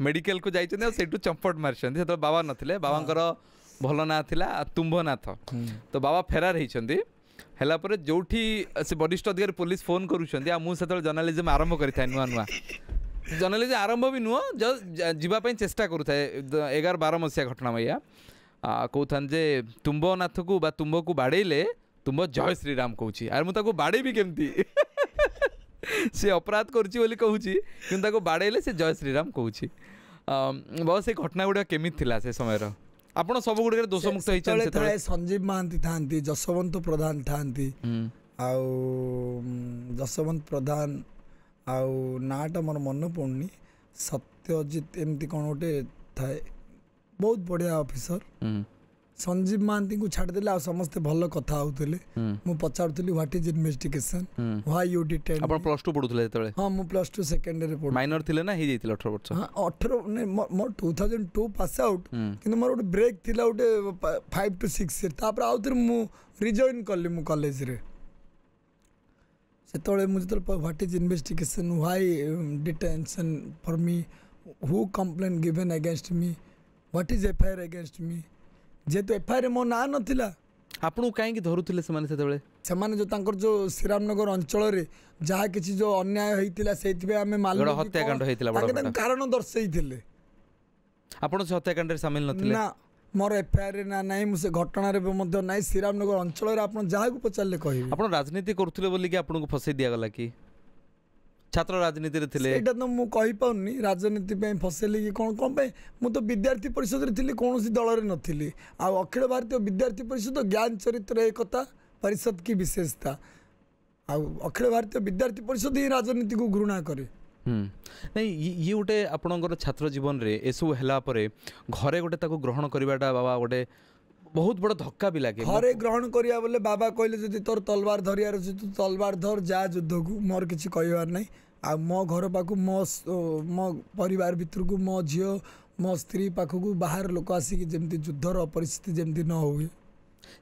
[SPEAKER 2] ମେଡିକାଲକୁ ଯାଇଛନ୍ତି, ଆଉ ସେଇଠୁ ଚମ୍ପଟ ମାରିଛନ୍ତି। ସେତେବେଳେ ବାବା ନଥିଲେ, ବାବାଙ୍କର ଭଲ ନାଁ ଥିଲା ତୁମ୍ଭନାଥ। ତ ବାବା ଫେରାର ହେଇଛନ୍ତି। ହେଲା ପରେ ଯୋଉଠି ସେ ବରିଷ୍ଠ ଅଧିକାରୀ ପୋଲିସ ଫୋନ କରୁଛନ୍ତି, ଆଉ ମୁଁ ସେତେବେଳେ ଜର୍ଣ୍ଣାଲିଜିମ୍ ଆରମ୍ଭ କରିଥାଏ, ନୂଆ ଜର୍ଣ୍ଣାଲିଜିମ୍ ଆରମ୍ଭ ବି ନୁହଁ, ଯିବା ପାଇଁ ଚେଷ୍ଟା କରୁଥାଏ। 11-12 ମସିହା ଘଟଣା ଏଇଆ, କହୁଥାନ୍ତି ଯେ ତୁମ୍ଭନାଥକୁ ବା ତୁମ୍ଭକୁ ବାଡ଼େଇଲେ ତୁମ୍ଭ ଜୟ ଶ୍ରୀରାମ କହୁଛି। ଆରେ ମୁଁ ତାକୁ ବାଡ଼େଇବି କେମିତି? ସେ ଅପରାଧ କରୁଛି ବୋଲି କହୁଛି, କିନ୍ତୁ ତାକୁ ବାଡ଼େଇଲେ ସେ ଜୟ ଶ୍ରୀରାମ କହୁଛି। ବାବା ସେ ଘଟଣା ଗୁଡ଼ାକ କେମିତି ଥିଲା ସେ ସମୟର? ଆପଣ ସବୁ ଗୁଡ଼ିକରେ ଦୋଷମୁକ୍ତ ହେଇଛନ୍ତି।
[SPEAKER 1] ଥାଏ ସଞ୍ଜୀବ ମହାନ୍ତି ଥାନ୍ତି, ଯଶବନ୍ତ ପ୍ରଧାନ ଥାନ୍ତି, ଆଉ ଯଶବନ୍ତ ପ୍ରଧାନ, ଆଉ ନାଁଟା ମୋର ମନେ ପଡ଼ୁନି, ସତ୍ୟଜିତ ଏମିତି କ'ଣ ଗୋଟେ ଥାଏ, ବହୁତ ବଢ଼ିଆ ଅଫିସର। ସଞ୍ଜୀବ ମହାନ୍ତିଙ୍କୁ ଛାଡ଼ିଦେଲେ ଆଉ ସମସ୍ତେ ଭଲ କଥା ହଉଥିଲେ। ମୁଁ ପଚାରୁଥିଲି what is investigation, why you detain.
[SPEAKER 2] ଆପଣ +2 ପଢୁଥିଲେ ଯେତେବେଳେ?
[SPEAKER 1] ହଁ, ମୁଁ +2 ସେକେଣ୍ଡ ଇୟରରେ ପଢୁଥିଲି।
[SPEAKER 2] ମାଇନର ଥିଲେ ନା ହେଇଯାଇଥିଲେ 18 ବର୍ଷ?
[SPEAKER 1] ହଁ 18, ମୋର 2002 ପାସ୍ ଆଉଟ୍, କିନ୍ତୁ ମୋର ଗୋଟେ ବ୍ରେକ୍ ଥିଲା ଗୋଟେ 5 to 6 ଇୟର। ତାପରେ ଆଉ ଥରେ ମୁଁ ରିଜଏନ୍ କଲି ମୁଁ କଲେଜରେ। ସେତେବେଳେ ମୁଁ ଯେତେବେଳେ what is investigation, why detention for ମି, ହୁ କମ୍ପ୍ଲେନ୍ ଗିଭେନ୍ ଏଗେନଷ୍ଟ ମି, ହ୍ୱାଟ ଇଜ୍ FIR ଏଗେନଷ୍ଟ ମି। ଯେହେତୁ FIR ମୋ ନାଁ ନଥିଲା,
[SPEAKER 2] ଆପଣଙ୍କୁ କାହିଁକି ଧରୁଥିଲେ ସେମାନେ ସେତେବେଳେ?
[SPEAKER 1] ସେମାନେ ଯୋଉ ତାଙ୍କର ଯୋଉ ଶ୍ରୀରାମନଗର ଅଞ୍ଚଳରେ ଯାହା କିଛି ଯୋଉ ଅନ୍ୟାୟ ହେଇଥିଲା, ସେଇଥିପାଇଁ ଆମେ
[SPEAKER 2] ହତ୍ୟାକାଣ୍ଡ ହେଇଥିଲା,
[SPEAKER 1] ତାଙ୍କ କାରଣ ଦର୍ଶେଇଥିଲେ।
[SPEAKER 2] ଆପଣ ସେ ହତ୍ୟାକାଣ୍ଡରେ ସାମିଲ ନଥିଲେ?
[SPEAKER 1] ନା मोर एफआईआर ना नहीं मुझे घटनार ना श्रीरामनगर अंचल आप जहाँ को पचारे कह
[SPEAKER 2] आप राजनीति करुले बोल कि आपको फसई दिगला कि छात्र राजनीति रे थिले?
[SPEAKER 1] एटा तो मु कहि पाउनी राजनीति पे फसेली कि कौन कौन पे मु तो विद्यार्थी परिषद रे थिली कौन सी दल रे नथिली आ अखिल भारतीय विद्यार्थी परिषद ज्ञान चरित्र एकता परिषद की विशेषता आ अखिल भारतीय विद्यार्थी परिषद ही राजनीति को घृणा करे।
[SPEAKER 2] नहीं ये गोटे आपणकर छात्र जीवन रे एसबू है घरे गोटे ताको ग्रहण करवाटा बाबा गोटे बहुत बड़ा धक्का भी लगे।
[SPEAKER 1] घरे ग्रहण करिया बोले बाबा कहले जदि तोर तलवार धरियार अछि तू तलवार धर जा युद्ध को मोर किछि कहवार नहीं आ मो घर पाखु मो परिवार भितर को मो झियो मो स्त्री पाखु बाहर लोक आसिक जमती युद्धर परिस्थिति जमती न हुए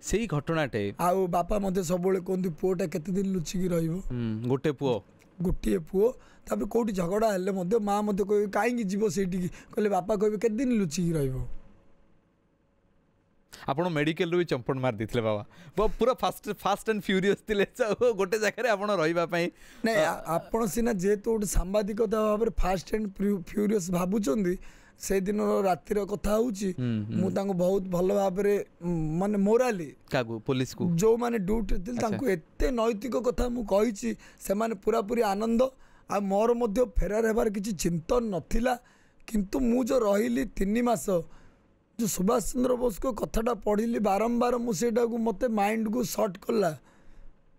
[SPEAKER 2] सेही घटनाटे
[SPEAKER 1] आउ बापा मते सबले कोंदी पुओटा केते दिन लुचिकी रहइबो
[SPEAKER 2] गोटे पुओ
[SPEAKER 1] गोटे पुओ तापर कोठी झगड़ा हेले मते मां मते कहि काईकी जीवो सेठी कहले बापा कहबे केते दिन लुचिकी रहइबो।
[SPEAKER 2] आपण मेडिकल रू चंपण मार देथिले बाबा पूरा फास्ट एंड फ्यूरियस थिले गोटे जगह रे आपण रहिबा पई
[SPEAKER 1] नै आपण सिना जेतो गोटे सांबादिकता भाबरे फास्ट एंड फ्यूरियस भाबुचंदी से दिन रातिर कथा होउची मु तांको बहुत भलो भाबरे माने मोराली
[SPEAKER 2] कागु पुलिस को
[SPEAKER 1] जो माने ड्यूटी थिल तांको एते नैतिक कथा मु कहिची से माने पूरा पूरी आनंद आ मोर मध्य फेरार हेबार किछि चिंतन नथिला किंतु मु जो रहिली 3 मास जो सुभाष चंद्र बोस को कथाटा पढ़िली बारंबार मुझे मत माइंड को सर्ट कला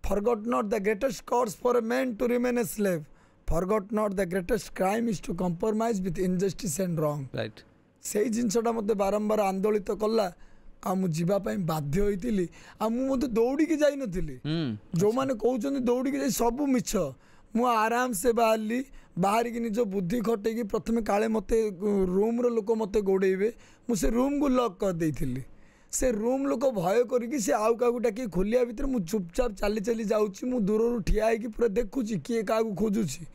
[SPEAKER 1] forgot not the greatest cause for a man to remain a slave forgot not the greatest crime is to compromise with injustice and wrong
[SPEAKER 2] right
[SPEAKER 1] से जिनसटा मत बारंबार आंदोलित कला आ मु जीवा पई बाध्य होइतिली आ मु मते दौड़ी की जाई नथिली जो माने कहउचंदी दौड़ी की जाई सब मिछ मु आराम से बाहर की निज बुद्धि खटे प्रथम काले मत रूम लोक मत गोड़े मुझे रूम को लॉक कर देइथिली से रूम लोक भय करिकी से आउ का डाक खोलिया भितर मु चुपचाप चली चली जाऊँगी मु दूर ठिया होगी पूरा देखुची किए क्या खोजुची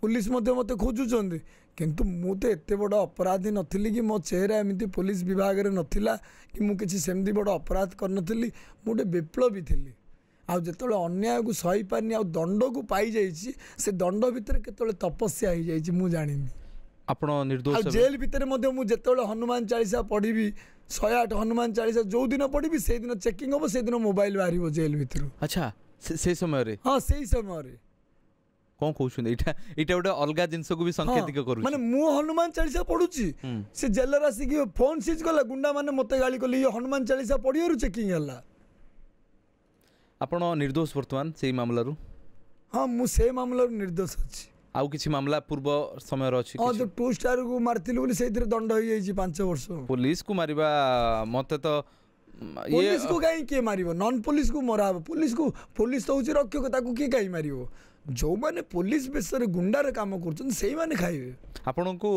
[SPEAKER 1] पुलिस मत खोजुंट किंतु मु तो एत बड़ अपराधी नथिली कि मो चेहरा एमती पुलिस विभाग रे नथिला कि मु किसी सेमती बड़ अपराध करनथिली मु गोटे विप्लवी थिली आउ जेतले अन्याय को सही पारनी आ दंड को पाई जाइछि से दंड भितर केतले तपस्या हो जाइछि मु जानिनी
[SPEAKER 2] आपण निर्दोष
[SPEAKER 1] जेल भितर मध्य मु जेतले हनुमान चालीसा पढ़ी 108 हनुमान चालीसा जो दिन पढ़ी से दिन चेकिंग हम से दिन मोबाइल बाहर जेल भितर।
[SPEAKER 2] अच्छा से समय रे
[SPEAKER 1] हाँ से समय रे
[SPEAKER 2] कौन कहउछन एटा गोटे अलग जिनस को भी संकेतिक करू
[SPEAKER 1] माने मु हनुमान चालीसा पढ़ुची से जेलर आसिक फोन सीज कला गुंडा माने मते गाली कली हनुमान चालीसा पढ़ियो चेकिंग हला
[SPEAKER 2] आपण निर्दोष वर्तमान से मामला रू?
[SPEAKER 1] हाँ मु से मामला निर्दोष अछि
[SPEAKER 2] आउ किछि मामला पूर्व समय अछि
[SPEAKER 1] हाँ जो 2 स्टार को मारथिलु बोली सेतिर दंड होई जाइछि 5 वर्ष
[SPEAKER 2] पुलिस को मारिबा मते तो
[SPEAKER 1] पुलिस को काई के मारिबो नॉन पुलिस को मरा पुलिस तो होछि रक्षक ताकू के काई मारिबो जो माने पुलिस बेसरे गुंडा रे काम करछन सेही माने खाइबे आपण को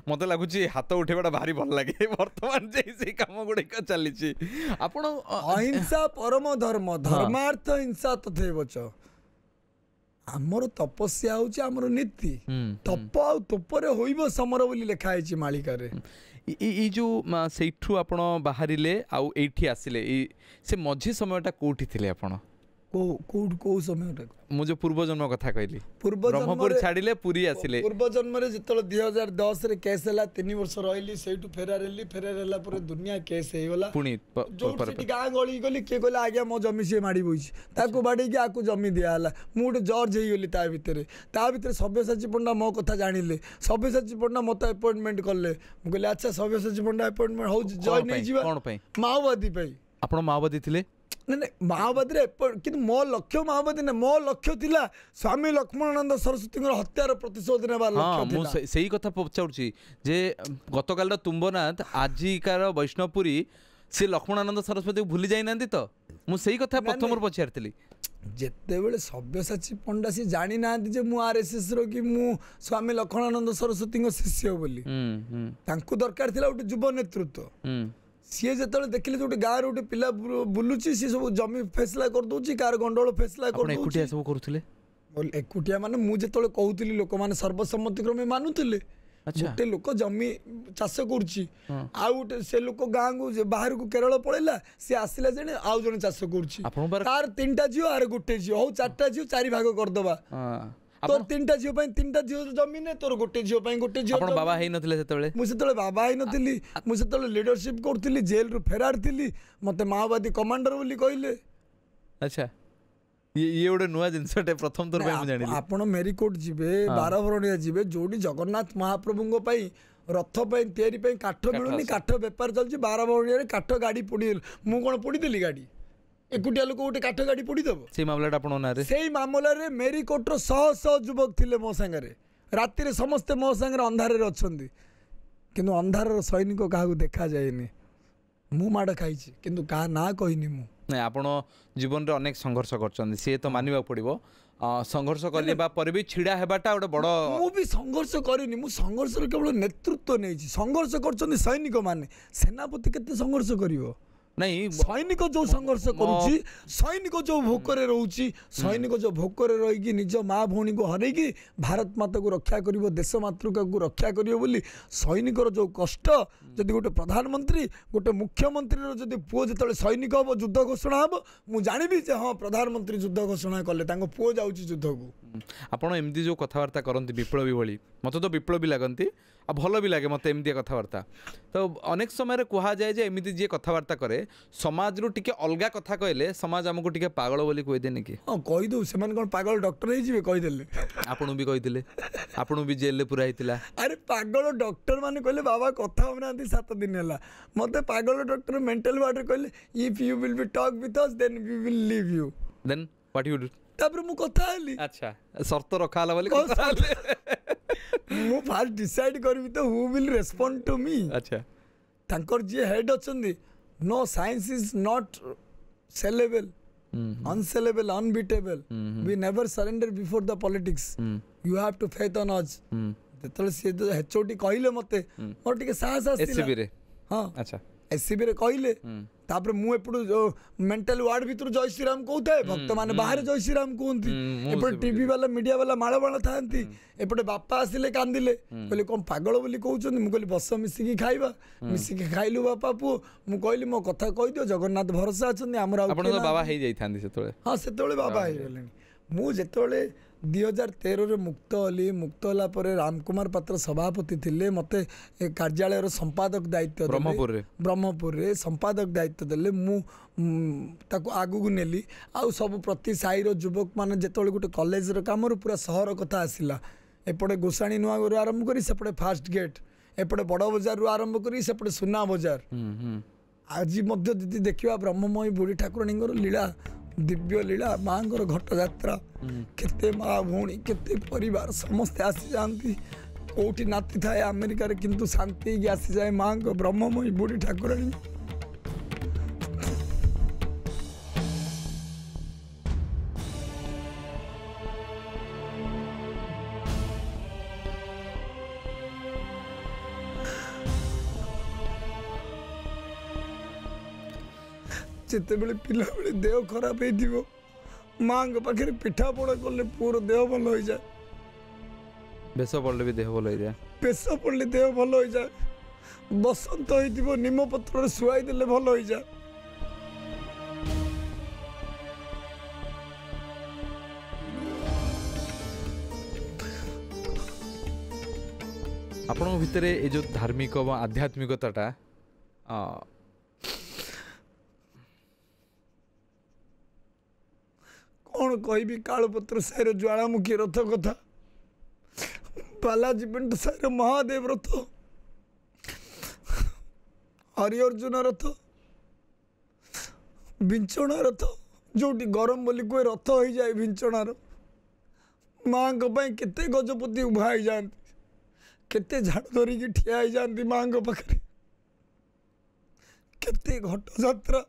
[SPEAKER 2] मते लागुची हाथ उठेबाटा भारी भल लागे वर्तमान जे से काम गुडे का चली छी आपण
[SPEAKER 1] अहिंसा परम धर्म धर्मार्थ हिंसा तथैव च हमर तपस्या होची हमर नीति तप आ तपरे होइबो समर बोली लिखा है मालिका रे
[SPEAKER 2] ई जो सेठू आपण बाहरिले आउ एठी आसिले से मझी समयटा कोठी थिले आपण
[SPEAKER 1] को समय
[SPEAKER 2] मुझे पूर्व जन्म कथा कहली
[SPEAKER 1] ब्रह्मपुर
[SPEAKER 2] छाड़िले पूरी आसिले
[SPEAKER 1] पूर्व जन्म रे जितल 2010 रे केस हला 3 वर्ष रहिली सेठू फेरार हला पर दुनिया केस हे गला
[SPEAKER 2] पुनी
[SPEAKER 1] जो गाँ गली गली के कहला आज्ञा मो जमी से माड़ी बोइछि ताको बाडी के आकु जमी दिया हला मु गोटे जज हे गली ता भितर सव्यसाची पंडा मो कथा जानिले सव्यसाची पंडा मत अपॉइंटमेंट करले मु कहले अच्छा सव्यसाची पंडा अपॉइंटमेंट हो जॉइन नै जीवा
[SPEAKER 2] कोन पई
[SPEAKER 1] माओवादी पई
[SPEAKER 2] आपण माओवादी थिले
[SPEAKER 1] नहीं माओवादी कि मो लक्ष्य माओवादी ना मो लक्ष्य थिला स्वामी लक्ष्मणानंद सरस्वती हत्यार प्रतिशोध नेबार लक्ष्य थिला
[SPEAKER 2] सही कथा पचाउछि जे गतकाल तुम्बनाथ आजिकार वैष्णवपुरी से लक्ष्मणानंद सरस्वती भूली जाई नांदी तो मु सही कथा प्रथम पचारथिली
[SPEAKER 1] जेते बेले सव्यसाची पंडा सी जानी नांदी जे मु आरएसएस रो कि मु स्वामी लक्ष्मणानंद सरस्वती शिष्य बोली तांको दरकार थिला उटे युवा नेतृत्व सी जो देखिले गोटे गाँव गोटे पिला बुलूची सी सब जमी फैसला कर दूची कार गंडोल फैसला कर
[SPEAKER 2] एकुटिया सब करूथिले
[SPEAKER 1] एकुटिया माने मु जेतले कहूतिली लोक माने सर्वसम्मति क्रमे मानुथिले गोटे लोक जमी चाष करुची आउ गोटे से लोक गाँ को बाहर को केरल पळेला सी आसिला जने आउ जने चाष करुची तार 3टा झियो आर गोटे झियो हो 4टा झियो 4 भाग कर दबा तोर तीनटा झील तीनटा झील जमीन तोर गोटे झील गोटे झील
[SPEAKER 2] ଆପଣ ବାବା ହେଇନଥିଲେ ସେତେବେଳେ
[SPEAKER 1] मुझे बाबा ही नथिली मुझे लीडरशिप करथिली जेल रु फेरार थिली मते माओवादी कमांडर बोली कहले
[SPEAKER 2] अच्छा ये गोटे नुआ जिनसटे प्रथम थर मैं जानिली
[SPEAKER 1] आपण मेरीकोट जिबे 12 भरणिया जिबे जोडी जगन्नाथ महाप्रभुंगो पई रथ पई तयारी पई काठ मिलुनी काठ व्यापार चलछि 12 भरणिया काठ गाड़ी पोड़ी मु कोन पोड़ी देली गाड़ी एकुटिया लोक गोटे काठ गाड़ी पोड़ी दबो
[SPEAKER 2] से मामलाटा आपण नारे
[SPEAKER 1] सेही मामला रे मेरीकोटर शह शह युवक थिले मो संगे राति रे समस्त मो संगे अंधार रे अछंदी किंतु अंधार सैनिक क्या देखा जाए मु माड़ खाई किंतु का ना कहनी मु
[SPEAKER 2] नहीं आपण जीवन रे अनेक संघर्ष करछन से तो मानिबा पड़िबो संघर्ष करले बा पर भी छिड़ा हेबाटा गोटे बड़
[SPEAKER 1] मु भी संघर्ष करिनी मु संघर्ष रे केवल नेतृत्व नै छी संघर्ष करछन सैनिक माने सेनापति केते संघर्ष करिवो
[SPEAKER 2] नहीं
[SPEAKER 1] सैनिक जो संघर्ष करुच्ची सैनिक जो भोकर रोची सैनिक जो भोकर रही निज माँ भौणी को हरैकी भारत माता को रक्षा कर देश मातृका को रक्षा कर सैनिकर जो कष्ट जदि गोटे प्रधानमंत्री गोटे मुख्यमंत्री जदि पुओ जो सैनिक हम युद्ध घोषणा हम मुझे जानवी हाँ प्रधानमंत्री युद्ध घोषणा कले पुओ जाऊँगी युद्ध को
[SPEAKER 2] आपण एमती जो कथबार्ता करती विप्लवी भली मत तो विप्लवी लगती आ भल भी लगे मत एमती कथबार्ता तो अनेक समय कह जाए जे एमती जी कथबार्ता करे समाज रु टिके अलगा कथा कहले समाज आमको टिके पागल बोली कहदेनि कि
[SPEAKER 1] हाँ कहीदे से पागल डॉक्टर हो कहीदेले
[SPEAKER 2] आपन भी कही आपन भी जेल पूरा होता
[SPEAKER 1] अरे पागल डॉक्टर माने कहले बाबा कथा होना 7 दिन है मत पागल डॉक्टर मेंटल वार्ड कहले if you will be talk with us then we will leave you
[SPEAKER 2] then what you do
[SPEAKER 1] तापर मु कथा हली
[SPEAKER 2] अच्छा शर्त रखा हला बोली
[SPEAKER 1] मु फास्ट डिसाइड करबी तो who will respond to me
[SPEAKER 2] अच्छा
[SPEAKER 1] तांकर जे हेड अछंदी no science is not saleable unsaleable unbeatable we never surrender before the politics you have to faith on us जेतले से हेचोटी कहले मते मोर टिके साहस आसीला
[SPEAKER 2] एससीबी रे
[SPEAKER 1] हां
[SPEAKER 2] अच्छा
[SPEAKER 1] एससीबी रे कहले तापर मु एपडु मेंटल वार्ड भीतर जय श्री राम कहउथे भक्त माने बाहर जय श्री राम कहंती एपड टीवी वाला मीडिया वाला माळ बाळ थांती एपडे बापा आसिले कांदिले कहले कोन पागल बोली कहउछन मु कहली बस मिसिकी खाइबा मिसिकी खाइलु बापा पु मु कहली मो कथा कहि दियो जगन्नाथ भरोसा अछन हमरा
[SPEAKER 2] आपण तो बाबा हे जाई थांदी सेतोळे हां
[SPEAKER 1] सेतोळे बाबा हे गेलेनी मु जेतोळे 2013 रे मुक्त हली मुक्त होला परे रामकुमार पात्र सभापति थिले मते कार्यालय रो संपादक दायित्व ब्रह्मपुर रे संपादक दायित्व देले मु ताको आगु को नेली आ सब प्रति साई रो युवक माने जेतोळे गुटे कॉलेज रो काम रो पूरा शहर कथा आसिला एपटे गोसाणी नुआ रो आरंभ करी सेपटे फास्ट गेट एपटे बड़ बाजार रो आरंभ करी सेपटे सुना बाजार आज मध्य दीदी देखिबा ब्रह्ममयी बुढ़ी ठाकुराणींगर लीला दिव्य लीला माँ घट यात्रा केते माँ भौणी केते परिवार समस्ते आसी जाती कौटी नाती थाए अमेरिका किंतु शांति आसी जाए माँ ब्रह्ममयी बुढ़ी ठाकुराणी जिते बड़े पिला बड़े देह खराब हो माँ पाखे पिठा पड़ा कले पुअर देह भल हो जाए
[SPEAKER 2] बेस पड़े भी देह भल हो जाए
[SPEAKER 1] बेस पड़े देह भल हो जाए बसंत हो निम पत्र शुआई देले भल हो जाए
[SPEAKER 2] आपण भितर ये जो धार्मिक और आध्यात्मिकता
[SPEAKER 1] कौन कहि कालपत्र साइर ज्वालामुखी रथ कथा बालाजी पेंट साइर महादेव रथ हरिअर्जुन रथ विंचण रथ जो गरम बोली कोई रथ हो जाए विंचणार माँ केते गजपति उभा हो जाती केते झाड़ धरिकी ठिया हो जाती माँ पाखे केते घट यात्रा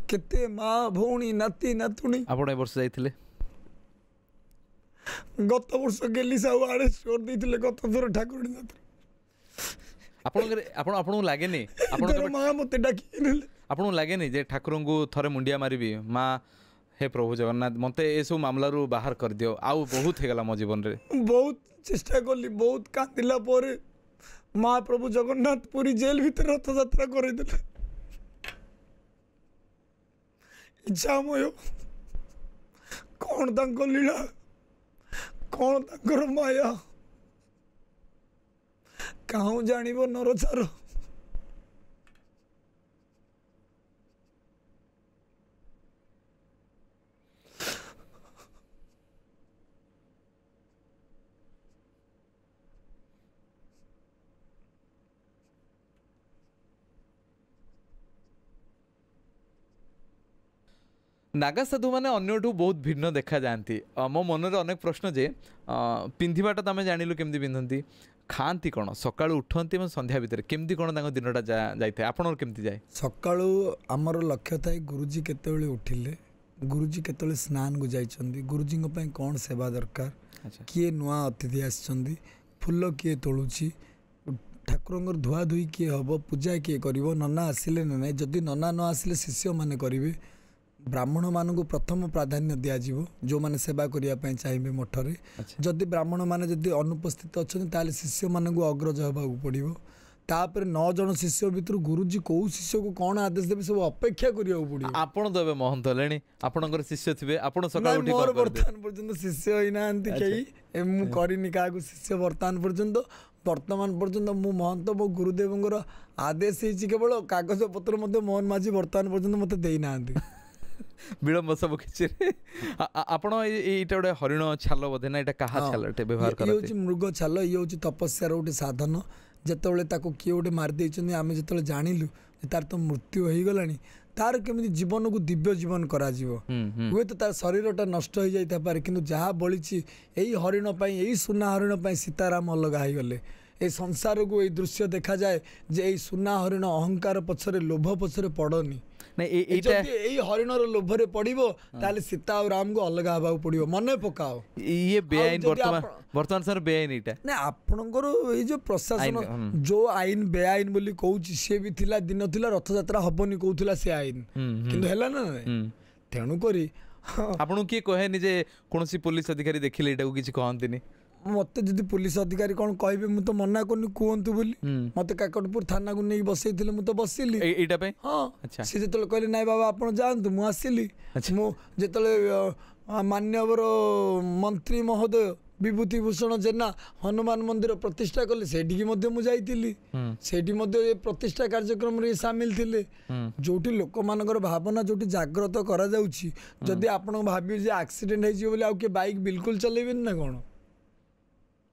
[SPEAKER 1] केते माँ भौणी नाती नातुणी
[SPEAKER 2] आपण ए वर्ष जाइथिले
[SPEAKER 1] गत वर्ष गेली साहू आड़े स्टोर देइथिले गत थोर ठाकुराणी यात्रा
[SPEAKER 2] आपण लागे नहीं आपण
[SPEAKER 1] माँ मते डाकी नेले
[SPEAKER 2] आपण लागे नहीं जे ठाकुर को थरे मुंडिया मारिबी माँ हे प्रभु जगन्नाथ मते ए सब मामला रू बाहर कर दियो आउ बहुत हे गला मो जीवन रे
[SPEAKER 1] बहुत चेष्टा कली बहुत कांदिला परे माँ प्रभु जगन्नाथ पूरी जेल भीतर रथ यात्रा करे देले इच्छामय कौन तांको लीला କ'ଣ ତାଙ୍କର ମାୟା କାହୁଁ ଜାଣିବ ନରଚାର।
[SPEAKER 2] नागा साधु मैंने अन्यठू बहुत भिन्न देखा जाती। मो मन में अनेक प्रश्न जे पिंधिबाटा तुम जानिलु केमती पिंधती खाती कौन सकाळु उठती संध्या भितर केमती कौन दिनटा जाए आपन केमती जाए।
[SPEAKER 1] सकाळु आमर लक्ष्य थाए गुरुजी केतेबेले उठिले गुरुजी केतेबेले स्नान को जाइछंदी गुरुजी कौन सेवा दरकार किए नुआ अतिथि आछंदी फुल किए तोलुची ठाकुर धुआ धुई किए हम पूजा किए कर नना आसिले ना जदि नना न आसिले शिष्य माने करिवे ब्राह्मण मानक प्रथम प्राधान्य दिज्व जो मैंने सेवा करने चाहिए मठरे जदि ब्राह्मण मैंने जदि अनुपस्थित अच्छा शिष्य मानक अग्रज होगा पड़ो तापर 9 जन शिष्य भितर गुरुजी कौ शिष्य को कौन आदेश देवे सब अपेक्षा करिया पड़ो।
[SPEAKER 2] आपण तो महंत हेले आपणकर शिष्य थे आपण सकाळ उठी
[SPEAKER 1] मोर वर्तमान पर्यंत शिष्य होना कई मु करनी क्या शिष्य वर्तमान पर्यंत वर्तमान पर्यंत मु महंत मो गुरुदेव आदेश केवल कागज पत्र मोहन माझी वर्तमान पर्यंत मत देना
[SPEAKER 2] विलंब सब किसी आपण एटा गोटे हरिण छाल बोधे ना क्या छाल व्यवहार कर
[SPEAKER 1] मृग छाल ये हूँ तपस्यार गोटे साधन जितेबाला किए गोटे मारिदे आम जो जानिलु तार तो मृत्यु हो गला तार केमी जीवन को दिव्य जीवन करा हुए तो तार शरीरटा नष्ट हो जाए कि जहाँ बड़ी यही हरिण यही सुना हरिण सीताराम अलग हो गले ए संसार को ये दृश्य देखा जाए जे यही सुना हरिण अहंकार पछरे लोभ पछरे पड़नी यही हरिणर लोभरे पड़ो ताले सीता और राम को अलग हवा पड़ो मन पकाओ
[SPEAKER 2] ये बेआईन वर्तमान सर बेआईन एटा
[SPEAKER 1] ना आपनकर ये जो प्रशासन जो आईन बेआईन बोली कहूँ सी भी थिला दिन थिला रथ यात्रा हबनी कहूला से आईन किंतु हैला ना तेणु करी
[SPEAKER 2] आपन किए कहे जे कौन पुलिस अधिकारी देखिले एटा को किछि कहंतिनी
[SPEAKER 1] मत जदि पुलिस अधिकारी कौन कहे मुझे तो मना करनी कहतु बोली मत काकटपुर थाना को नहीं बसई मुझे तो बसिली हाँ सी जो कहले ना बाबा आप जातु मुझे आसिली जो मान्यवर मंत्री महोदय विभूति भूषण जेना हनुमान मंदिर प्रतिष्ठा कले से प्रतिष्ठा कार्यक्रम रे सामिल थिले जोटी लोक मानकर भावना जोटी जागृत करा जाउछि जदि आपण भाबी जे एक्सीडेंट हे जे बोले आ के बाइक बिल्कुल चलेबेन ना कोन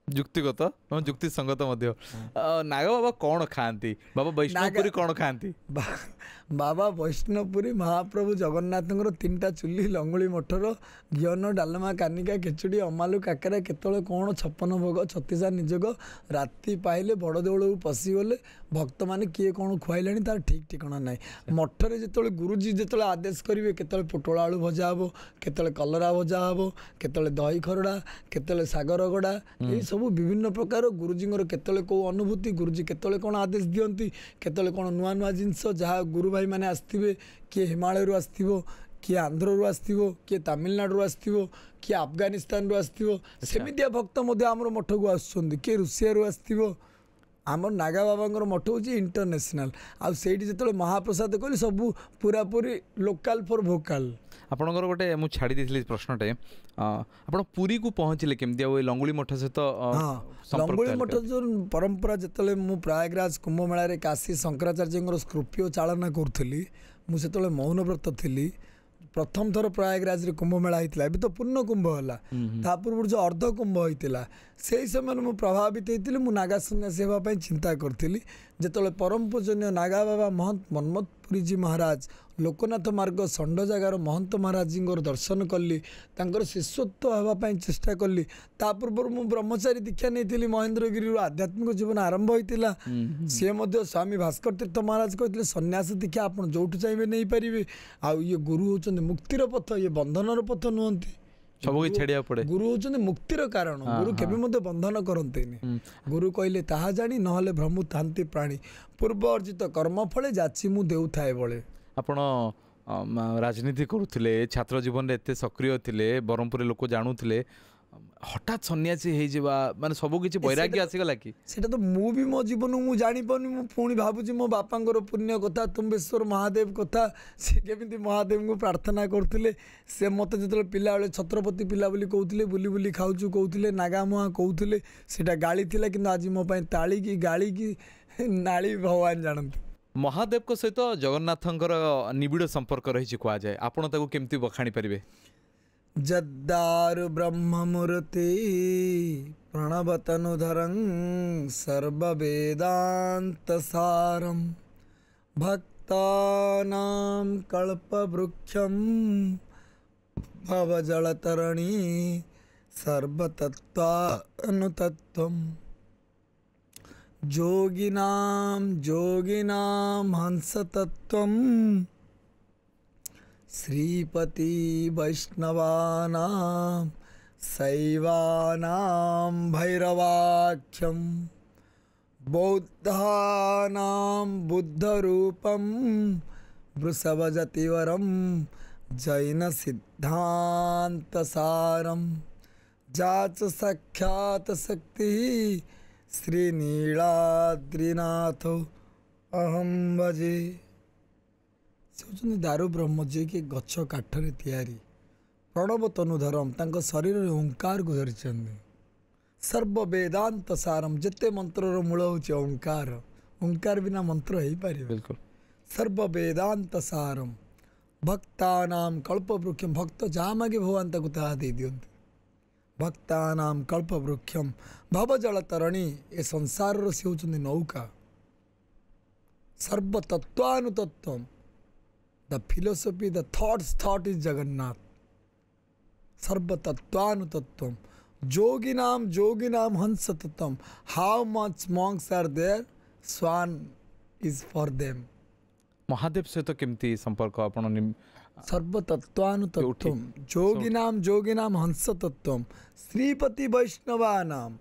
[SPEAKER 2] जुक्तिगत और जुक्ति संगत नाग बाबा कौन खाती बाबा वैष्णवपुरी कौन खाती
[SPEAKER 1] बाबा वैष्णवपुरी महाप्रभु जगन्नाथ 3टा चुली लंगुली मठर घीन डालमा कानिका खेचुड़ी अमालु काकरा केतले कौन 56 भोग 36 निजोग राति पाइले बड़ देउल पशिगले भक्त मैंने किए कौन खुआइले तार ठीक ठिकाना ना मठरे जो गुरुजी जो आदेश करेंगे केतले पोटल आलू भजा हे केतले कलरा भजा हे केतले दही खरड़ा केतले सागर रगड़ा ये सब विभिन्न प्रकार गुरुजी केतले कौ अनुभूति गुरुजी केतले कौन आदेश दियंती केतले कौन नुआ नुआ जिनस जहाँ गुरु भाई मैंने आसथिबे किए हिमालय आसथिबो किए आंध्र आसथिबो किए तमिलनाडु आसथिबो किए अफगानिस्तान आसथिबो सेमितिया भक्त मध्य आमर मठ को आसुछंती किए रुषिया आसथिबो आमर नागा बाबा मठ हूँ इंटरनेशनल आईटी जो महाप्रसाद कहली सब पूरा पूरी लोकाल फॉर भोकाल
[SPEAKER 2] आपणकर गोटे मुझे छाड़ी देती प्रश्नटे आप पुरी को पहुँचले केमती लंगुली मठ सहित
[SPEAKER 1] लंगुली मठ जो परंपरा जिते मु प्रयागराज कुंभ मेला काशी शंकराचार्य स्क्रूपियो चालना करूली मुझे मौन व्रत थी प्रथम थर प्रयागराज कुंभ मेला होता है तो पूर्ण कुंभ है पूर्व जो अर्ध कुंभ होता से समय मुझे प्रभावित होती मु नागा सन्यासी होगापी चिंता करी जिते परम पूजनीय नागा बाबा महंत मनमथपुरी जी महाराज लोकनाथ मार्ग षंड जगार महंत महाराज जी दर्शन कली शिष्यत्व होगापी चेष्टा कली पूर्व मु ब्रह्मचारी दीक्षा नहीं महेंद्रगिरी आध्यात्मिक जीवन आरंभ होता सी स्वामी भास्कर तीर्थ महाराज कहते सन्यास दीक्षा आप जो चाहिए नहीं पारे ये गुरु होते मुक्तिर पथ ये बंधनर पथ नुहति
[SPEAKER 2] सब छाड़िया पड़े गुरु
[SPEAKER 1] होते मुक्तिर कारण गुरु केबे बंधन करते गुरु कहले ताहा जानी नहले भ्रमु थांती प्राणी पूर्व अर्जित कर्म फले जाची मु देउ थाए बळे
[SPEAKER 2] आपण राजनीति करुले छात्र जीवन एत सक्रिय थे ब्रह्मपुर लोक जाणुले হঠাৎ সন্ন্যাসী ହେଇଯିବା ମାନେ ସବୁ କିଛି ବୈରାଗ୍ୟ ଆସିଗଲା କି?
[SPEAKER 1] সেটা তো ମୁଁ ବି ମୋ ଜୀବନକୁ ମୁଁ ଜାଣିପାରୁନି। ମୁଁ ପୁଣି ଭାବୁଛି ମୋ ବାପାଙ୍କର ପୁଣ୍ୟ କଥା, ତୁମ୍ବେଶ୍ୱର ମହାଦେବ କଥା। ସେ କେମିତି ମହାଦେବଙ୍କୁ ପ୍ରାର୍ଥନା କରୁଥିଲେ। ସେ ମୋତେ ଯେତେବେଳେ ପିଲାବେଳେ ଛତ୍ରପତି ପିଲା ବୋଲି କହୁଥିଲେ, ବୁଲି ବୁଲି ଖାଉଛୁ କହୁଥିଲେ, ନାଗାମୁହାଁ କହୁଥିଲେ, ସେଇଟା ଗାଳି ଥିଲା। କିନ୍ତୁ ଆଜି ମୋ ପାଇଁ ତାଳି କି ଗାଳି କି ନାଳି ଭଗବାନ ଜାଣନ୍ତି।
[SPEAKER 2] ମହାଦେବଙ୍କ ସହିତ ଜଗନ୍ନାଥଙ୍କର ନିବିଡ଼ ସମ୍ପର୍କ ରହିଛି କୁହାଯାଏ। ଆପଣ ତାକୁ କେମିତି ବଖାଣି ପାରିବେ?
[SPEAKER 1] जद्दारु ब्रह्ममूर्ति प्रणवतनुधरं सर्ववेदान्तसारं भक्तानां कल्पवृक्षं भवजलतरणी सर्वतत्त्वानुतत्त्वं योगिनां हंसतत्त्वं श्रीपति वैष्णवानां शैवानां भैरवाख्यं बौद्धानां बुद्धरूपं वृषभजतिवरं जैनसिद्धान्तसारं जाच साक्षात् शक्तिः श्रीनीलाद्रिनाथो अहं भजे। से होचुंदी दारु ब्रह्म जे कि गछ काठरे तैयारी प्रणव तनुधरम तांको शरीर ओंकार को धरिचंदी सर्व वेदांत सारम जेते मंत्रर मूल होची ओंकार। ओंकार बिना मंत्र हो पारे
[SPEAKER 2] बिल्कुल।
[SPEAKER 1] सर्व वेदांत सारम भक्तानां कल्पवृक्षम भक्त जहाँ मागे भगवान ताको ताहा दे दियंती। भक्तानां कल्पवृक्षम भवजल तरणी ए संसार से होचुंदी नौका। सर्व तत्वानुतत्वम the philosophy, the thought is Jagannath. Sarva tattvanutatvam. Yoginam hansatatam. How much monks are there? Swan is for them.
[SPEAKER 2] Mahadev ସହିତ କେମିତି ସମ୍ପର୍କ ଆପଣ?
[SPEAKER 1] सर्व तत्वानुतत्वम योगिनाम हंसतत्वम Shripati वैष्णवानाम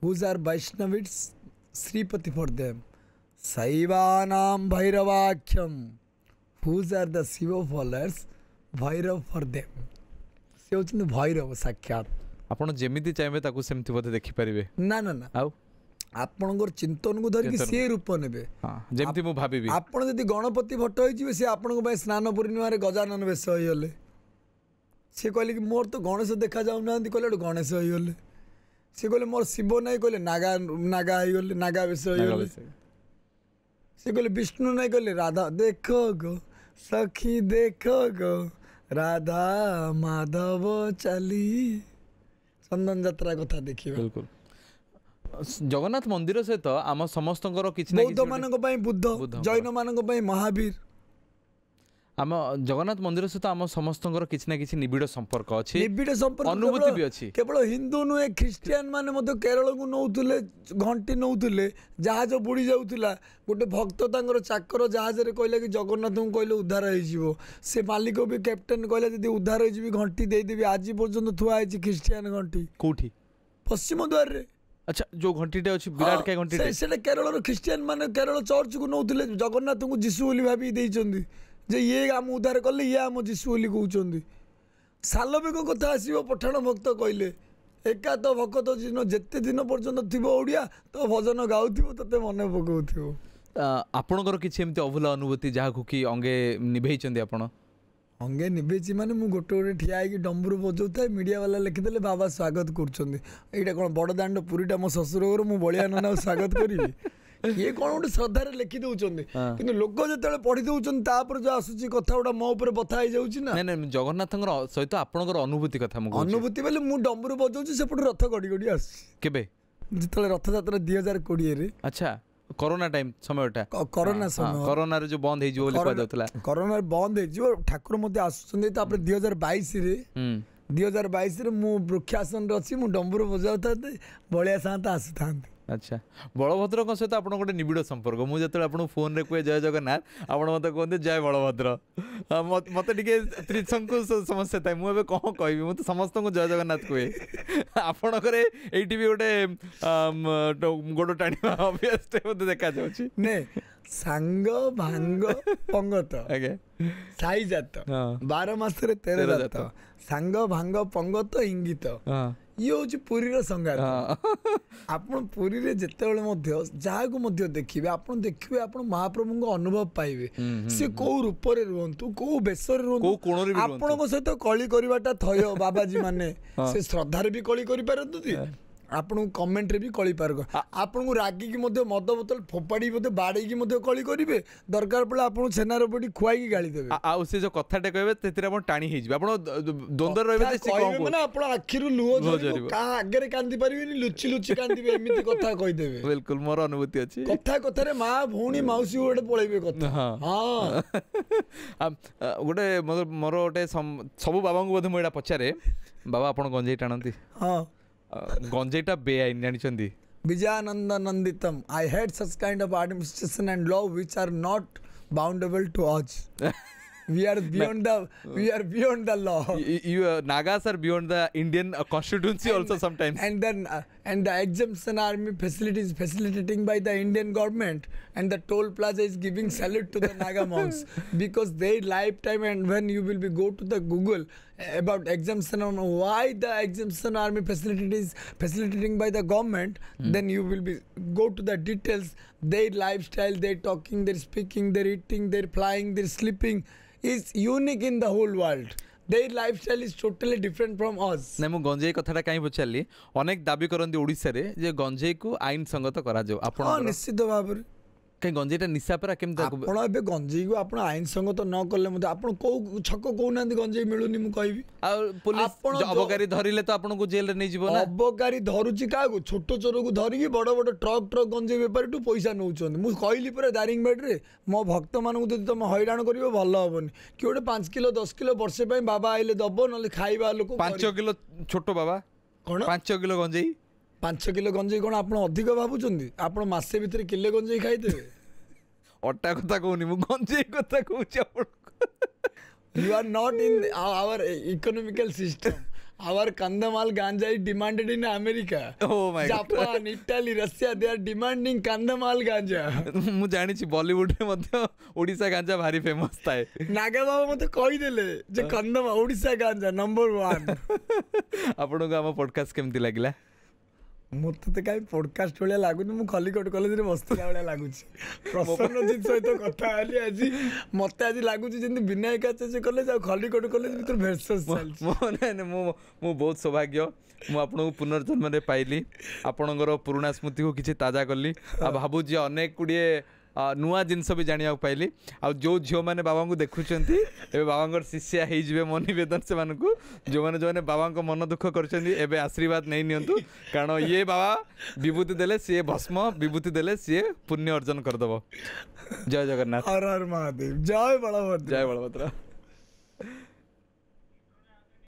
[SPEAKER 1] whose are Vaishnavites Shripati for them शैवानाम भैरवाख्यम whose are the Shiva followers Bhairav for them से होचंदी भैरव साक्षात।
[SPEAKER 2] ଆପଣ ଯେମିତି ଚାହିଁବେ ତାକୁ ସେମିତି ବୋଧେ ଦେଖିପାରିବେ?
[SPEAKER 1] ନା ନା ନା
[SPEAKER 2] ଆଉ
[SPEAKER 1] ଆପଣଙ୍କର ଚିନ୍ତନକୁ ଧରିକି ସିଏ ରୂପ ନେବେ।
[SPEAKER 2] ଯେମିତି ମୁଁ ଭାବିବି
[SPEAKER 1] ଆପଣ ଯଦି ଗଣପତି ଭଟ୍ଟ ହେଇଯିବେ ସେ ଆପଣଙ୍କ ପାଇଁ ସ୍ନାନ ପୂର୍ଣ୍ଣିମାରେ ଗଜାନନ ବେଶ ହେଇଗଲେ। ସେ କହିଲେ କି ମୋର ତ ଗଣେଶ ଦେଖା ଯାଉନାହାନ୍ତି, କହିଲେ ଗୋଟେ ଗଣେଶ ହେଇଗଲେ। ସେ କହିଲେ ମୋର ଶିବ ନାହିଁ, କହିଲେ ନାଗା ହେଇଗଲେ, ନାଗା ବେଶ ହେଇଗଲେ। ସେ କହିଲେ ବିଷ୍ଣୁ ନାହିଁ, କହିଲେ ରାଧା ଦେଖ ଗो ସଖୀ ଦେଖ ଗो ରାଧା ମାଧବ ଚାଲି ଚନ୍ଦନ ଯାତ୍ରା କଥା ଦେଖିବା।
[SPEAKER 2] ବିଲକୁଲ। ଜଗନ୍ନାଥ ମନ୍ଦିର ସହିତ ଆମ ସମସ୍ତଙ୍କର କିଛି ନା
[SPEAKER 1] ବୌଦ୍ଧ ମାନଙ୍କ ପାଇଁ ବୁଦ୍ଧ, ଜୈନ ମାନଙ୍କ ପାଇଁ ମହାବୀର।
[SPEAKER 2] ଆମ ଜଗନ୍ନାଥ ମନ୍ଦିର ସହିତ ଆମ ସମସ୍ତଙ୍କର କିଛି ନା କିଛି ନିବିଡ଼ ସମ୍ପର୍କ ଅଛି,
[SPEAKER 1] ନିବିଡ଼ ସମ୍ପର୍କ
[SPEAKER 2] ଅନୁଭୂତି ବି ଅଛି।
[SPEAKER 1] କେବଳ ହିନ୍ଦୁ ନୁହେଁ, ଖ୍ରୀଷ୍ଟିଆନ ମାନେ ମଧ୍ୟ କେରଳକୁ ନଉଥିଲେ, ଘଣ୍ଟି ନଉଥିଲେ, ଜାହାଜ ବୁଡ଼ି ଯାଉଥିଲା। ଗୋଟେ ଭକ୍ତ ତାଙ୍କର ଚାକର ଜାହାଜରେ କହିଲା କି ଜଗନ୍ନାଥଙ୍କୁ କହିଲେ ଉଦ୍ଧାର ହେଇଯିବ। ସେ ମାଲିକ ବି କ୍ୟାପ୍ଟେନ କହିଲା ଯଦି ଉଦ୍ଧାର ହେଇଯିବି ଘଣ୍ଟି ଦେଇଦେବି। ଆଜି ପର୍ଯ୍ୟନ୍ତ ଥୁଆ ହେଇଛି ଖ୍ରୀଷ୍ଟିଆନ ଘଣ୍ଟି।
[SPEAKER 2] କୋଉଠି?
[SPEAKER 1] ପଶ୍ଚିମ ଦ୍ୱାରରେ।
[SPEAKER 2] ଆଚ୍ଛା, ଯୋଉ ଘଣ୍ଟିଟେ ଅଛି ବିରାଟ କାୟ ଘଣ୍ଟିଟେ,
[SPEAKER 1] ସେଟା କେରଳର ଖ୍ରୀଷ୍ଟିଆନ ମାନେ କେରଳ ଚର୍ଚ୍ଚକୁ ନଉଥିଲେ। ଜଗନ୍ନାଥଙ୍କୁ ଯୀଶୁ ବୋଲି ଭାବି ଦେଇଛନ୍ତି ଯେ ଇଏ ଆମ ଉଦ୍ଧାର କଲେ, ଇଏ ଆମ ଯୀଶୁ ବୋଲି କହୁଛନ୍ତି। ସାଲବେଗ କଥା ଆସିବ, ପଠାଣ ଭକ୍ତ କହିଲେ ଏକା ତ ଭକତ ଯେତେ ଦିନ ପର୍ଯ୍ୟନ୍ତ ଥିବ ଓଡ଼ିଆ ତ ଭଜନ ଗାଉଥିବ, ତତେ ମନେ ପକାଉଥିବ।
[SPEAKER 2] ଆପଣଙ୍କର କିଛି ଏମିତି ଅଭୁଲା ଅନୁଭୂତି ଯାହାକୁ କି ଅଙ୍ଗେ ନିଭେଇଛନ୍ତି ଆପଣ?
[SPEAKER 1] ଅଙ୍ଗେ ନିଭେଇଛି ମାନେ ମୁଁ ଗୋଟେ ଠିଆ ହେଇକି ଡମ୍ବୁରୁ ବଜାଉଥାଏ, ମିଡ଼ିଆ ବାଲା ଲେଖିଦେଲେ ବାବା ସ୍ୱାଗତ କରୁଛନ୍ତି। ଏଇଟା କ'ଣ ବଡ଼ଦାଣ୍ଡ ପୁରୀଟା ମୋ ଶ୍ୱଶୁର ଘର, ମୁଁ ବଳିଆ ନନାକୁ ସ୍ୱାଗତ କରିବି? ଇଏ କ'ଣ ଗୋଟେ ଶ୍ରଦ୍ଧାରେ ଲେଖି ଦଉଛନ୍ତି, କିନ୍ତୁ ଲୋକ ଯେତେବେଳେ ପଢି ଦଉଛନ୍ତି ତାପରେ ଯୋଉ ଆସୁଛି କଥା ଗୁଡ଼ା ମୋ ଉପରେ ବଥା ହେଇଯାଉଛି ନା।
[SPEAKER 2] ନାଇଁ, ଜଗନ୍ନାଥଙ୍କର ସହିତ ଆପଣଙ୍କର ଅନୁଭୂତି କଥା ମୁଁ କହୁଛି।
[SPEAKER 1] ଅନୁଭୂତି ବୋଲେ ମୁଁ ଡମ୍ବୁରୁ ବଜାଉଛି, ସେପଟେ ରଥ ଗଡ଼ି ଗଡ଼ି ଆସୁଛି।
[SPEAKER 2] କେବେ?
[SPEAKER 1] ଯେତେବେଳେ ରଥଯାତ୍ରା 2020ରେ।
[SPEAKER 2] ଆଚ୍ଛା, କରୋନା ଟାଇମ୍ ସମୟଟା,
[SPEAKER 1] କରୋନା ସମୟ,
[SPEAKER 2] କରୋନାରେ ଯୋଉ ବନ୍ଦ ହେଇଯିବ ବୋଲି କୁହାଯାଉଥିଲା।
[SPEAKER 1] କରୋନାରେ ବନ୍ଦ ହେଇଯିବ, ଠାକୁର ମଧ୍ୟ ଆସୁଛନ୍ତି। ତାପରେ 2022ରେ ମୁଁ ବୃକ୍ଷାସନରେ ଅଛି, ମୁଁ ଡମ୍ବୁରୁ ବଜାଉଥାନ୍ତି, ବଳିଆ ସାନ୍ତା ଆସୁଥାନ୍ତି।
[SPEAKER 2] ଆଚ୍ଛା, ବଳଭଦ୍ରଙ୍କ ସହିତ ଆପଣ ଗୋଟେ ନିବିଡ଼ ସମ୍ପର୍କ। ମୁଁ ଯେତେବେଳେ ଆପଣଙ୍କୁ ଫୋନରେ କୁହେ ଜୟ ଜଗନ୍ନାଥ, ଆପଣ ମୋତେ କୁହନ୍ତି ଜୟ ବଳଭଦ୍ର। ମୋତେ ଟିକେ ତ୍ରିଶଙ୍କୁ ସମସ୍ୟା ଥାଏ, ମୁଁ ଏବେ କ'ଣ କହିବି, ମୁଁ ତ ସମସ୍ତଙ୍କୁ ଜୟ ଜଗନ୍ନାଥ କୁହେ। ଆପଣଙ୍କର ଏଇଠି ବି ଗୋଟେ ଗୋଡ଼ ଟାଣିବା ଅଭ୍ୟାସଟେ ମୋତେ ଦେଖାଯାଉଛି।
[SPEAKER 1] ନେ ସାଙ୍ଗ ଭାଙ୍ଗ ପଙ୍ଗତ
[SPEAKER 2] ଆଜ୍ଞା
[SPEAKER 1] ସାଇ ଜାତ
[SPEAKER 2] ହଁ
[SPEAKER 1] 12 ମାସରେ 13
[SPEAKER 2] 13
[SPEAKER 1] ଜାତ ସାଙ୍ଗ ଭାଙ୍ଗ ପଙ୍ଗତ ଇଙ୍ଗିତ
[SPEAKER 2] ହଁ
[SPEAKER 1] ଇଏ ହଉଛି ପୁରୀର ସଂଗାତ।
[SPEAKER 2] ହଁ
[SPEAKER 1] ଆପଣ ପୁରୀରେ ଯେତେବେଳେ ମଧ୍ୟ ଯାହାକୁ ମଧ୍ୟ ଦେଖିବେ ଆପଣ ଦେଖିବେ ଆପଣ ମହାପ୍ରଭୁଙ୍କ ଅନୁଭବ ପାଇବେ। ସେ କୋଉ ରୂପରେ ରୁହନ୍ତୁ କୋଉ ବେଶରେ
[SPEAKER 2] କୋଉ
[SPEAKER 1] ରୁହନ୍ତୁ
[SPEAKER 2] କୋଣରେ ବି
[SPEAKER 1] ଆପଣଙ୍କ ସହିତ କଳି କରିବାଟା ଥୟ ବାବାଜୀ ମାନେ ସେ ଶ୍ରଦ୍ଧାରେ ବି କଳି କରିପାରନ୍ତି ଆପଣଙ୍କୁ କମେଣ୍ଟରେ ବି କଳି ପାରିବ ଆପଣଙ୍କୁ ରାଗିକି ମଧ୍ୟ ମଦ ବୋତଲ ଫୋପାଡ଼ି ମଧ୍ୟ ବାଡ଼େଇକି ମଧ୍ୟ କଳି କରିବେ ଦରକାର ପଡ଼ିଲେ ଆପଣଙ୍କୁ ଛେନାର ପୋଡ଼ି ଖୁଆଇକି ଗାଳି ଦେବେ।
[SPEAKER 2] ଆଉ ସେ ଯୋଉ କଥାଟା କହିବେ ସେଥିରେ ଆପଣ ଟାଣି ହେଇଯିବେ ଆପଣ ଦ୍ୱନ୍ଦ୍ୱରେ ରହିବେ ଯେ ସେ କଣ
[SPEAKER 1] କହିବେ ମାନେ ଆପଣ ଆଖିରୁ ଲୁହ ଝରିବ କାହା ଆଗରେ କାନ୍ଦି ପାରିବେନି ଲୁଚି ଲୁଚି କାନ୍ଦିବେ ଏମିତି କଥା କହିଦେବେ।
[SPEAKER 2] ବିଲକୁଲ ମୋର ଅନୁଭୂତି ଅଛି
[SPEAKER 1] କଥା କଥାରେ ମା ଭଉଣୀ ମାଉସୀ ଗୋଟେ ପଳେଇବେ କଥା। ହଁ
[SPEAKER 2] ଗୋଟେ ମୋର ଗୋଟେ ସବୁ ବାବାଙ୍କୁ ବୋଧେ ମୁଁ ଏଇଟା ପଚାରେ ବାବା ଆପଣ ଗଞ୍ଜେଇ ଟାଣନ୍ତି?
[SPEAKER 1] ହଁ
[SPEAKER 2] ଗଞ୍ଜେଇଟା ବେଆଇନ ଜାଣିଛନ୍ତି?
[SPEAKER 1] Bijayananda ନନ୍ଦିତମ୍ I hate such kind of administration and law which are not boundable to us. We are beyond the law.
[SPEAKER 2] You Nagas are beyond the Indian constituency also sometimes.
[SPEAKER 1] And then and the exemption army facilities facilitating by the Indian government and the toll plaza is giving salute to the Naga monks because their lifetime and when you will be go to the Google about exemption on why the exemption army facilitating by the government then you will be go to the details their lifestyle their talking their speaking their eating their flying their sleeping is unique in the whole world. Their lifestyle is totally different from us.
[SPEAKER 2] ନାଇଁ ମୁଁ ଗଞ୍ଜେଇ କଥାଟା କାହିଁ ପଚାରିଲି ଅନେକ ଦାବି କରନ୍ତି ଓଡ଼ିଶାରେ ଯେ ଗଞ୍ଜେଇକୁ ଆଇନ ସଙ୍ଗତ କରାଯାଉ ଆପଣ
[SPEAKER 1] ନିଶ୍ଚିତ ଭାବରେ
[SPEAKER 2] କାହିଁ ଗଞ୍ଜେଇଟା ନିଶା ପରା କେମିତି
[SPEAKER 1] ଆପଣ ଏବେ ଗଞ୍ଜେଇକୁ ଆପଣ ଆଇନ ସଙ୍ଗତ ନ କଲେ ମଧ୍ୟ ଆପଣ କୋଉ ଛକ କହୁନାହାନ୍ତି ଗଞ୍ଜେଇ ମିଳୁନି ମୁଁ କହିବି
[SPEAKER 2] ଆଉ ପୋଲିସ ଅବକାରୀ ଧରିଲେ ତ ଆପଣଙ୍କୁ ଜେଲରେ ନେଇଯିବ ନା
[SPEAKER 1] ଅବକାରୀ ଧରୁଛି କାହାକୁ ଛୋଟ ଚୋରକୁ ଧରିକି ବଡ଼ ବଡ଼ ଟ୍ରକ୍ ଗଞ୍ଜେଇ ବେପାରୀଠୁ ପଇସା ନେଉଛନ୍ତି। ମୁଁ କହିଲି ପୁରା ଦାରିଙ୍ଗବାଡ଼ିରେ ମୋ ଭକ୍ତମାନଙ୍କୁ ଯଦି ତମେ ହଇରାଣ କରିବ ଭଲ ହବନି କି ଗୋଟେ 5 କିଲୋ 10 କିଲୋ ବର୍ଷେ ପାଇଁ ବାବା ଆଇଲେ ଦବ ନହେଲେ ଖାଇବା ଲୋକ
[SPEAKER 2] 5 କିଲୋ ଛୋଟ ବାବା
[SPEAKER 1] କଣ
[SPEAKER 2] 5 କିଲୋ ଗଞ୍ଜେଇ
[SPEAKER 1] 5 କିଲୋ ଗଞ୍ଜେଇ କଣ ଆପଣ ଅଧିକ ଭାବୁଛନ୍ତି ଆପଣ ମାସେ ଭିତରେ କିଲେ ଗଞ୍ଜେଇ ଖାଇଦେବେ।
[SPEAKER 2] ଅଟା କଥା କହୁନି ମୁଁ ଗଞ୍ଜେଇ କଥା କହୁଛି ଆପଣଙ୍କୁ।
[SPEAKER 1] You are not in our economical system. Our Kandhamal ganja is demanded in America.
[SPEAKER 2] Oh my
[SPEAKER 1] Japan, Italy, Russia, they are demanding Kandhamal ganja.
[SPEAKER 2] ମୁଁ ଜାଣିଛି ବଲିଉଡରେ ମଧ୍ୟ ଓଡ଼ିଶା ଗାଞ୍ଜା ଭାରି ଫେମସ୍ ଥାଏ।
[SPEAKER 1] ନାଗା ବାବା ମତେ କହିଦେଲେ ଯେ କନ୍ଧମାଳ ଓଡ଼ିଶା ଗାଞ୍ଜା ନମ୍ବର 1।
[SPEAKER 2] ଆପଣଙ୍କୁ ଆମ ପଡକାଷ୍ଟ କେମିତି ଲାଗିଲା?
[SPEAKER 1] ମୋତେ ତ କାହିଁ ପଡକାଷ୍ଟ ଭଳିଆ ଲାଗୁନି ମୁଁ ଖଲିକୋଟ କଲେଜରେ ବସିଥିଲା ଭଳିଆ ଲାଗୁଛି। ପ୍ରସନ୍ନଜିତ ସହିତ କଥା ହେଲି ଆଜି ମୋତେ ଆଜି ଲାଗୁଛି ଯେମିତି ବିନାୟକ ଆଚାର୍ଯ୍ୟ କଲେଜ ଆଉ ଖଲିକୋଟ କଲେଜ ଭିତରେ ଭେର୍ସସ୍ ଚାଲିଛି।
[SPEAKER 2] ମୁଁ ବହୁତ ସୌଭାଗ୍ୟ ମୁଁ ଆପଣଙ୍କୁ ପୁନର୍ଜନ୍ମରେ ପାଇଲି ଆପଣଙ୍କର ପୁରୁଣା ସ୍ମୃତିକୁ କିଛି ତାଜା କଲି ଆଉ ଭାବୁଛି ଅନେକ ଗୁଡ଼ିଏ ନୂଆ ଜିନିଷ ବି ଜାଣିବାକୁ ପାଇଲି ଆଉ ଯେଉଁ ଝିଅମାନେ ବାବାଙ୍କୁ ଦେଖୁଛନ୍ତି ଏବେ ବାବାଙ୍କର ଶିଷ୍ୟା ହେଇଯିବେ ମୋ ନିବେଦନ ସେମାନଙ୍କୁ ଯେଉଁମାନେ ବାବାଙ୍କ ମନ ଦୁଃଖ କରିଛନ୍ତି ଏବେ ଆଶୀର୍ବାଦ ନେଇ ନିଅନ୍ତୁ କାରଣ ଇଏ ବାବା ବିଭୂତି ଦେଲେ ସିଏ ଭସ୍ମ ବିଭୂତି ଦେଲେ ସିଏ ପୁଣ୍ୟ ଅର୍ଜନ କରିଦେବ। ଜୟ ଜଗନ୍ନାଥ।
[SPEAKER 1] ହର ହର ମହାଦେବ। ଜୟ ବଳଭଦ୍ର।
[SPEAKER 2] ଜୟ ବଳଭଦ୍ର।